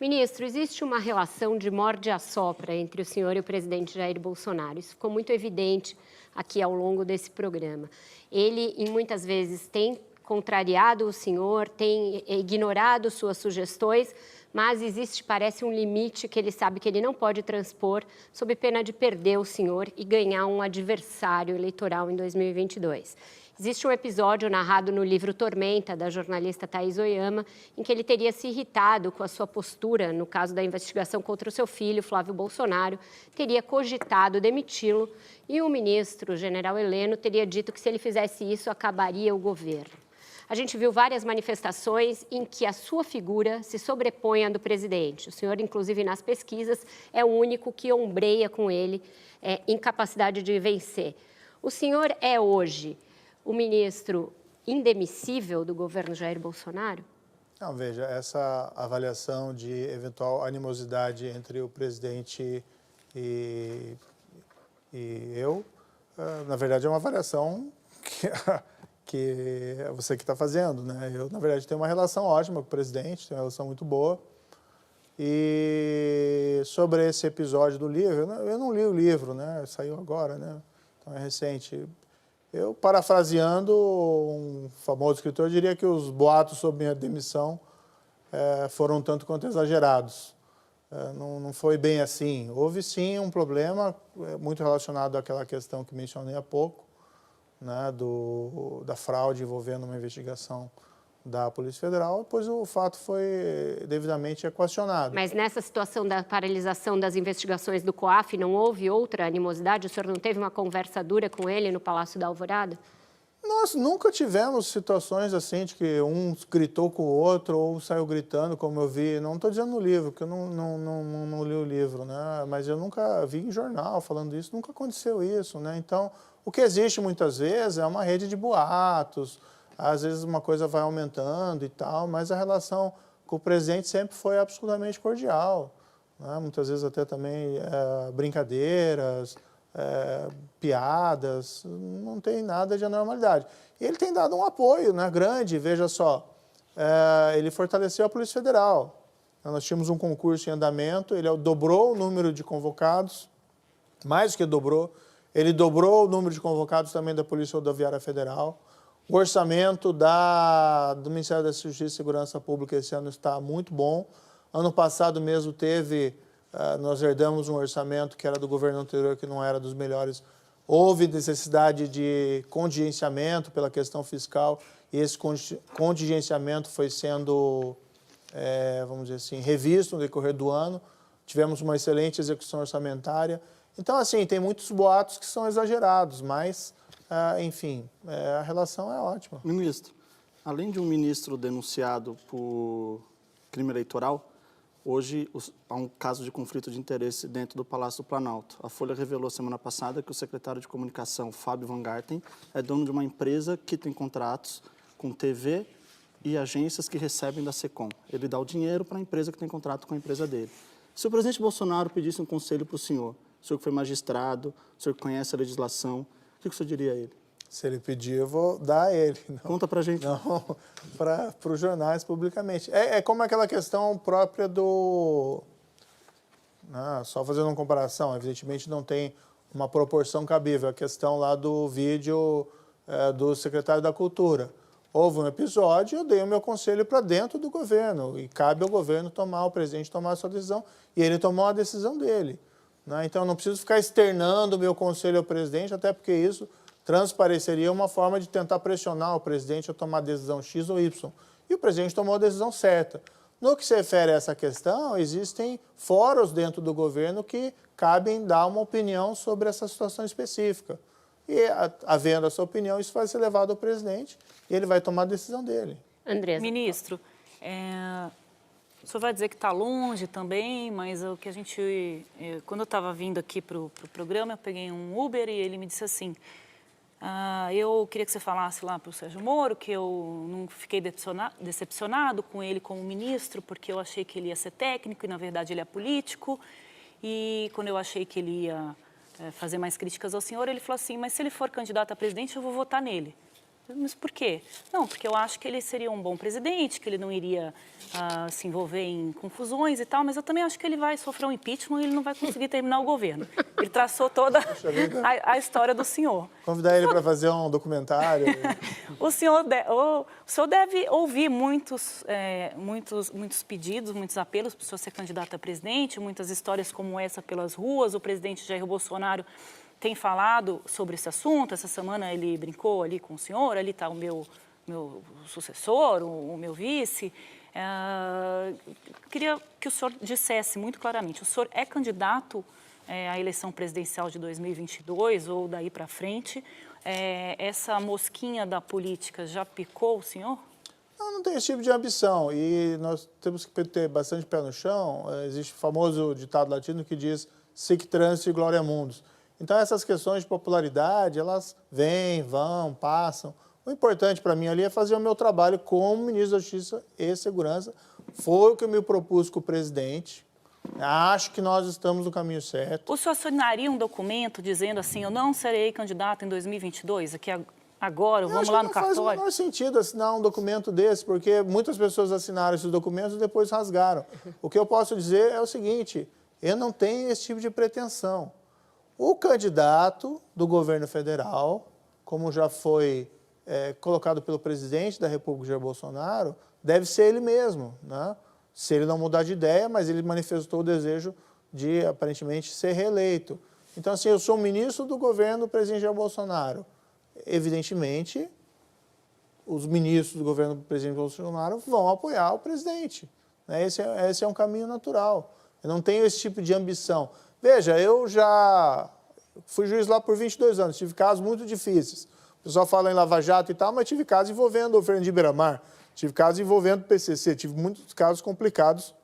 Ministro, existe uma relação de morde-a-sopra entre o senhor e o presidente Jair Bolsonaro. Isso ficou muito evidente aqui ao longo desse programa. Ele, muitas vezes, tem contrariado o senhor, tem ignorado suas sugestões, mas existe, parece, um limite que ele sabe que ele não pode transpor, sob pena de perder o senhor e ganhar um adversário eleitoral em 2022. Existe um episódio narrado no livro Tormenta, da jornalista Thaís Oyama, em que ele teria se irritado com a sua postura no caso da investigação contra o seu filho, Flávio Bolsonaro, teria cogitado demiti-lo e o ministro, o general Heleno, teria dito que se ele fizesse isso, acabaria o governo. A gente viu várias manifestações em que a sua figura se sobrepõe à do presidente. O senhor, inclusive nas pesquisas, é o único que ombreia com ele incapacidade de vencer. O senhor é hoje o ministro indemissível do governo Jair Bolsonaro? Não, veja, essa avaliação de eventual animosidade entre o presidente e eu, na verdade, é uma avaliação que é você que está fazendo, né? Eu, na verdade, tenho uma relação ótima com o presidente, tenho uma relação muito boa. E sobre esse episódio do livro, eu não li o livro, né? Saiu agora, né? Então é recente. Eu, parafraseando um famoso escritor, diria que os boatos sobre minha demissão foram um tanto quanto exagerados. Não foi bem assim. Houve, sim, um problema muito relacionado àquela questão que mencionei há pouco, né, da fraude envolvendo uma investigação da Polícia Federal, depois o fato foi devidamente equacionado. Mas nessa situação da paralisação das investigações do COAF, não houve outra animosidade? O senhor não teve uma conversa dura com ele no Palácio da Alvorada? Nós nunca tivemos situações assim de que um gritou com o outro ou um saiu gritando, como eu vi. Não estou dizendo no livro, porque eu não li o livro, né? Mas eu nunca vi em jornal falando isso, nunca aconteceu isso, né? Então, o que existe muitas vezes é uma rede de boatos, às vezes uma coisa vai aumentando e tal, mas a relação com o presidente sempre foi absolutamente cordial, né? Muitas vezes até também brincadeiras, piadas, não tem nada de anormalidade. E ele tem dado um apoio, né, grande, veja só, ele fortaleceu a Polícia Federal. Nós tínhamos um concurso em andamento, ele dobrou o número de convocados, mais do que dobrou, ele dobrou o número de convocados também da Polícia Rodoviária Federal. O orçamento do Ministério da Justiça e Segurança Pública esse ano está muito bom. Ano passado mesmo nós herdamos um orçamento que era do governo anterior, que não era dos melhores. Houve necessidade de contingenciamento pela questão fiscal e esse contingenciamento foi sendo, vamos dizer assim, revisto no decorrer do ano. Tivemos uma excelente execução orçamentária. Então, assim, tem muitos boatos que são exagerados, mas, enfim, a relação é ótima. Ministro, além de um ministro denunciado por crime eleitoral, hoje há um caso de conflito de interesse dentro do Palácio do Planalto. A Folha revelou semana passada que o secretário de Comunicação, Fábio Van Garten, é dono de uma empresa que tem contratos com TV e agências que recebem da SECOM. Ele dá o dinheiro para a empresa que tem contrato com a empresa dele. Se o presidente Bolsonaro pedisse um conselho para o senhor que foi magistrado, o senhor que conhece a legislação, o que o senhor diria a ele? Se ele pedir, eu vou dar a ele. Não, conta pra gente. Não, para os jornais publicamente. É como aquela questão própria do... só fazendo uma comparação, evidentemente não tem uma proporção cabível. A questão lá do vídeo do secretário da Cultura. Houve um episódio, eu dei o meu conselho para dentro do governo. E cabe ao governo o presidente tomar a sua decisão. E ele tomou a decisão dele. Então, eu não preciso ficar externando o meu conselho ao presidente, até porque isso transpareceria uma forma de tentar pressionar o presidente a tomar a decisão X ou Y. E o presidente tomou a decisão certa. No que se refere a essa questão, existem fóruns dentro do governo que cabem dar uma opinião sobre essa situação específica. E, havendo essa opinião, isso vai ser levado ao presidente e ele vai tomar a decisão dele. Andressa. Ministro, o senhor vai dizer que está longe também, mas o que a gente... Quando eu estava vindo aqui para o programa, eu peguei um Uber e ele me disse assim, eu queria que você falasse lá para o Sérgio Moro que eu não fiquei decepcionado com ele como ministro, porque eu achei que ele ia ser técnico e, na verdade, ele é político. E quando eu achei que ele ia fazer mais críticas ao senhor, ele falou assim, mas se ele for candidato a presidente, eu vou votar nele. Mas por quê? Não, porque eu acho que ele seria um bom presidente, que ele não iria se envolver em confusões e tal, mas eu também acho que ele vai sofrer um impeachment e ele não vai conseguir terminar o governo. Ele traçou toda a história do senhor. Convidar ele para fazer um documentário. O senhor deve ouvir muitos pedidos, muitos apelos para o senhor ser candidato a presidente, muitas histórias como essa pelas ruas. O presidente Jair Bolsonaro tem falado sobre esse assunto. Essa semana ele brincou ali com o senhor, ali está o meu sucessor, o meu vice. Queria que o senhor dissesse muito claramente, o senhor é candidato à eleição presidencial de 2022 ou daí para frente? Essa mosquinha da política já picou o senhor? Não tem esse tipo de ambição e nós temos que ter bastante pé no chão. Existe o famoso ditado latino que diz sic transit gloria mundus. Então, essas questões de popularidade, elas vêm, vão, passam. O importante para mim ali é fazer o meu trabalho como ministro da Justiça e Segurança. Foi o que eu me propus com o presidente. Acho que nós estamos no caminho certo. O senhor assinaria um documento dizendo assim, eu não serei candidato em 2022, aqui agora, vamos lá no cartório? Não faz o menor sentido assinar um documento desse, porque muitas pessoas assinaram esses documentos e depois rasgaram. O que eu posso dizer é o seguinte, eu não tenho esse tipo de pretensão. O candidato do governo federal, como já foi colocado pelo presidente da República, Jair Bolsonaro, deve ser ele mesmo, né? Se ele não mudar de ideia, mas ele manifestou o desejo de, aparentemente, ser reeleito. Então, assim, eu sou ministro do governo do presidente Jair Bolsonaro. Evidentemente, os ministros do governo do presidente Bolsonaro vão apoiar o presidente, né? Esse é um caminho natural. Eu não tenho esse tipo de ambição. Veja, eu já fui juiz lá por 22 anos, tive casos muito difíceis. O pessoal fala em Lava Jato e tal, mas tive casos envolvendo o Fernando Beiramar, tive casos envolvendo o PCC, tive muitos casos complicados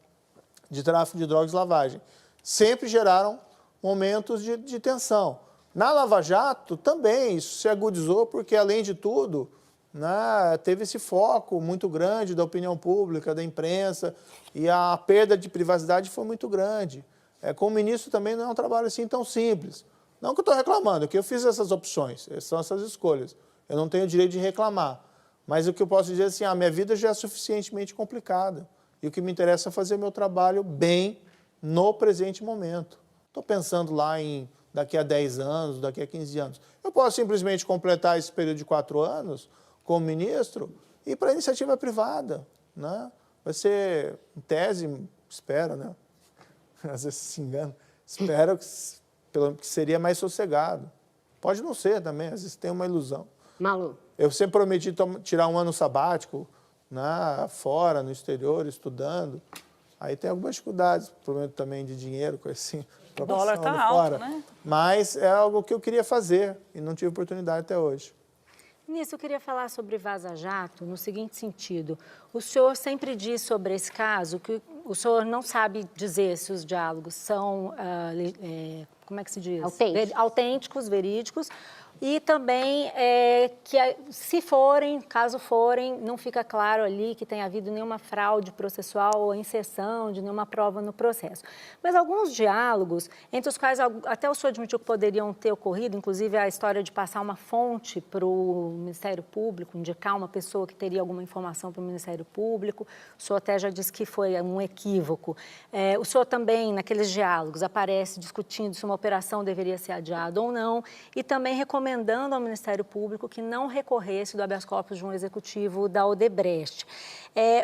de tráfico de drogas e lavagem. Sempre geraram momentos de tensão. Na Lava Jato, também, isso se agudizou, porque, além de tudo, né, teve esse foco muito grande da opinião pública, da imprensa, e a perda de privacidade foi muito grande. Como ministro também não é um trabalho assim tão simples. Não que eu estou reclamando, que eu fiz essas opções, são essas escolhas. Eu não tenho o direito de reclamar. Mas o que eu posso dizer é assim, a minha vida já é suficientemente complicada. E o que me interessa é fazer meu trabalho bem no presente momento. Estou pensando lá em daqui a 10 anos, daqui a 15 anos. Eu posso simplesmente completar esse período de 4 anos como ministro e ir para a iniciativa privada, né? Vai ser, em tese, espero, né? Às vezes se engana, espero que seria mais sossegado. Pode não ser também, às vezes tem uma ilusão. Malu. Eu sempre prometi tirar um ano sabático, né, fora, no exterior, estudando. Aí tem algumas dificuldades, problema também de dinheiro, coisa assim. O dólar está alto, né? Mas é algo que eu queria fazer e não tive oportunidade até hoje. Ministro, eu queria falar sobre Vaza Jato no seguinte sentido. O senhor sempre diz sobre esse caso que o senhor não sabe dizer se os diálogos são, como é que se diz? Autênticos, verídicos. E também que, se forem, caso forem, não fica claro ali que tenha havido nenhuma fraude processual ou inserção de nenhuma prova no processo. Mas alguns diálogos, entre os quais até o senhor admitiu que poderiam ter ocorrido, inclusive a história de passar uma fonte para o Ministério Público, indicar uma pessoa que teria alguma informação para o Ministério Público, o senhor até já disse que foi um equívoco. O senhor também, naqueles diálogos, aparece discutindo se uma operação deveria ser adiada ou não, e também recomendando ao Ministério Público que não recorresse do habeas corpus de um executivo da Odebrecht.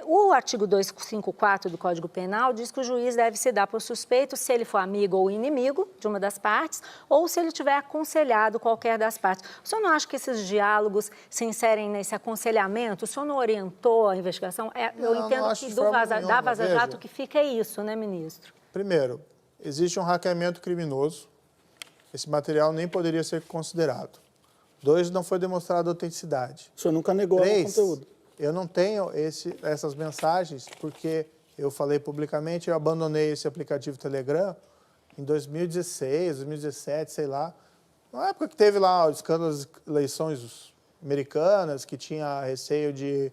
O artigo 254 do Código Penal diz que o juiz deve se dar por suspeito se ele for amigo ou inimigo de uma das partes ou se ele tiver aconselhado qualquer das partes. O senhor não acha que esses diálogos se inserem nesse aconselhamento? O senhor não orientou a investigação? Eu entendo que da Vaza Jato que fica isso, né, ministro? Primeiro, existe um hackeamento criminoso. Esse material nem poderia ser considerado. 2, não foi demonstrada autenticidade. O senhor nunca negou o conteúdo. Eu não tenho essas mensagens porque eu falei publicamente, eu abandonei esse aplicativo Telegram em 2016, 2017, sei lá. Na época que teve lá o escândalo das eleições americanas, que tinha receio de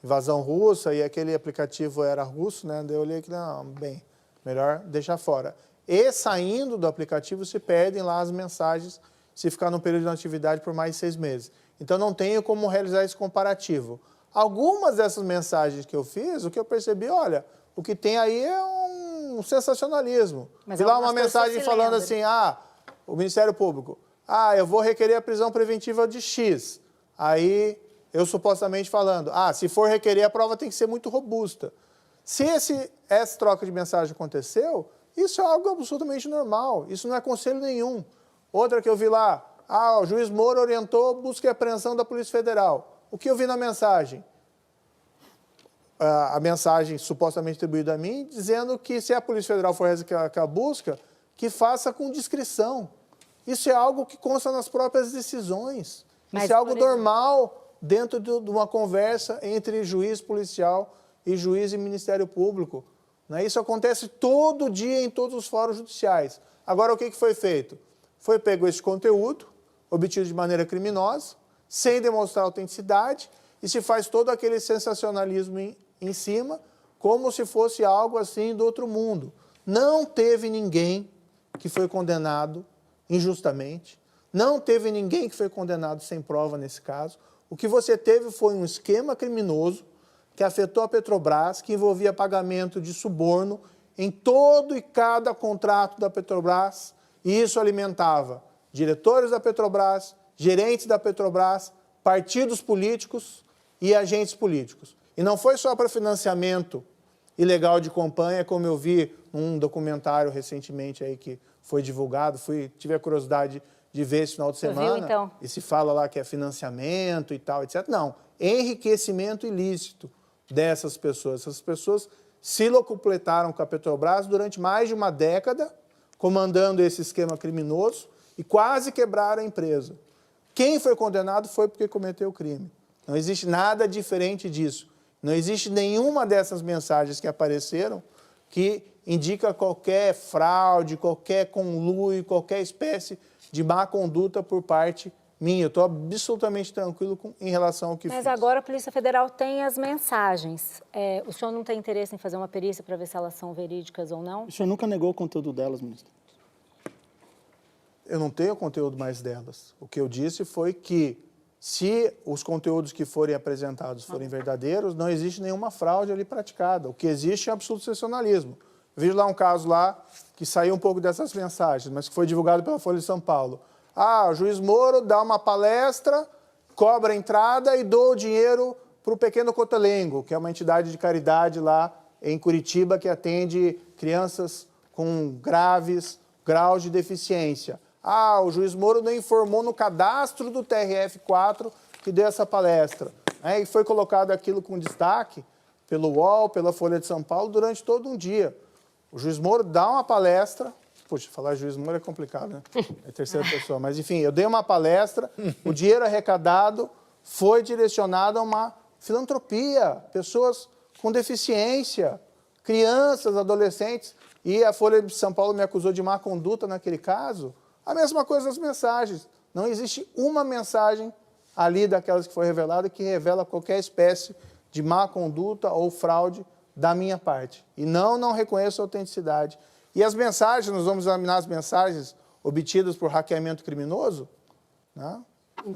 invasão russa e aquele aplicativo era russo, né? Daí eu olhei que, não, bem, melhor deixar fora. E saindo do aplicativo se perdem lá as mensagens se ficar num período de atividade por mais de 6 meses. Então, não tenho como realizar esse comparativo. Algumas dessas mensagens que eu fiz, o que eu percebi, olha, o que tem aí é um sensacionalismo. Mas vi lá uma algumas pessoas mensagem se falando lembram. assim, o Ministério Público, eu vou requerer a prisão preventiva de X. Aí, eu supostamente falando, se for requerer, a prova tem que ser muito robusta. Se essa troca de mensagem aconteceu, isso é algo absolutamente normal, isso não é conselho nenhum. Outra que eu vi lá, o juiz Moro orientou busca e apreensão da Polícia Federal. O que eu vi na mensagem? A mensagem supostamente atribuída a mim, dizendo que se a Polícia Federal for realizar a busca, que faça com discrição. Isso é algo que consta nas próprias decisões. Isso é algo normal dentro de uma conversa entre juiz policial e juiz e Ministério Público. Isso acontece todo dia em todos os fóruns judiciais. Agora, o que foi feito? Foi pego esse conteúdo, obtido de maneira criminosa, sem demonstrar autenticidade, e se faz todo aquele sensacionalismo em cima, como se fosse algo assim do outro mundo. Não teve ninguém que foi condenado injustamente, não teve ninguém que foi condenado sem prova nesse caso. O que você teve foi um esquema criminoso que afetou a Petrobras, que envolvia pagamento de suborno em todo e cada contrato da Petrobras, e isso alimentava diretores da Petrobras, gerentes da Petrobras, partidos políticos e agentes políticos. E não foi só para financiamento ilegal de campanha, como eu vi num documentário recentemente aí que foi divulgado, tive a curiosidade de ver esse final de semana, viu, então? E se fala lá que é financiamento e tal, etc. Não, enriquecimento ilícito dessas pessoas. Essas pessoas se locupletaram com a Petrobras durante mais de uma década, comandando esse esquema criminoso e quase quebraram a empresa. Quem foi condenado foi porque cometeu o crime. Não existe nada diferente disso. Não existe nenhuma dessas mensagens que apareceram que indica qualquer fraude, qualquer conluio, qualquer espécie de má conduta por parte minha. Eu estou absolutamente tranquilo em relação ao que fiz. Mas agora a Polícia Federal tem as mensagens. O senhor não tem interesse em fazer uma perícia para ver se elas são verídicas ou não? O senhor nunca negou o conteúdo delas, ministro? Eu não tenho o conteúdo mais delas. O que eu disse foi que, se os conteúdos que forem apresentados forem verdadeiros, não existe nenhuma fraude ali praticada. O que existe é absoluto sensacionalismo. Eu vi lá um caso lá que saiu um pouco dessas mensagens, mas que foi divulgado pela Folha de São Paulo. O juiz Moro dá uma palestra, cobra a entrada e doa o dinheiro para o Pequeno Cotelengo, que é uma entidade de caridade lá em Curitiba que atende crianças com graves graus de deficiência. O juiz Moro não informou no cadastro do TRF4 que deu essa palestra. E foi colocado aquilo com destaque pelo UOL, pela Folha de São Paulo, durante todo um dia. O juiz Moro dá uma palestra. Puxa, falar juiz Moro é complicado, né? É terceira pessoa. Mas, enfim, eu dei uma palestra, o dinheiro arrecadado foi direcionado a uma filantropia, pessoas com deficiência, crianças, adolescentes. E a Folha de São Paulo me acusou de má conduta naquele caso. A mesma coisa nas mensagens. Não existe uma mensagem ali daquelas que foi revelada que revela qualquer espécie de má conduta ou fraude da minha parte. E não reconheço a autenticidade. E as mensagens, nós vamos examinar as mensagens obtidas por hackeamento criminoso? Não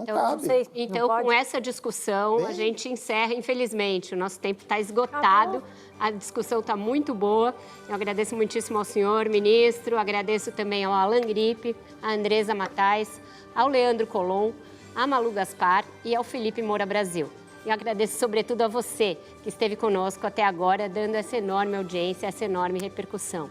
cabe. Então, com essa discussão, a gente encerra, infelizmente. O nosso tempo está esgotado, a discussão está muito boa. Eu agradeço muitíssimo ao senhor ministro, agradeço também ao Alan Gripe, à Andresa Matais, ao Leandro Colom, à Malu Gaspar e ao Felipe Moura Brasil. E agradeço, sobretudo, a você que esteve conosco até agora, dando essa enorme audiência, essa enorme repercussão.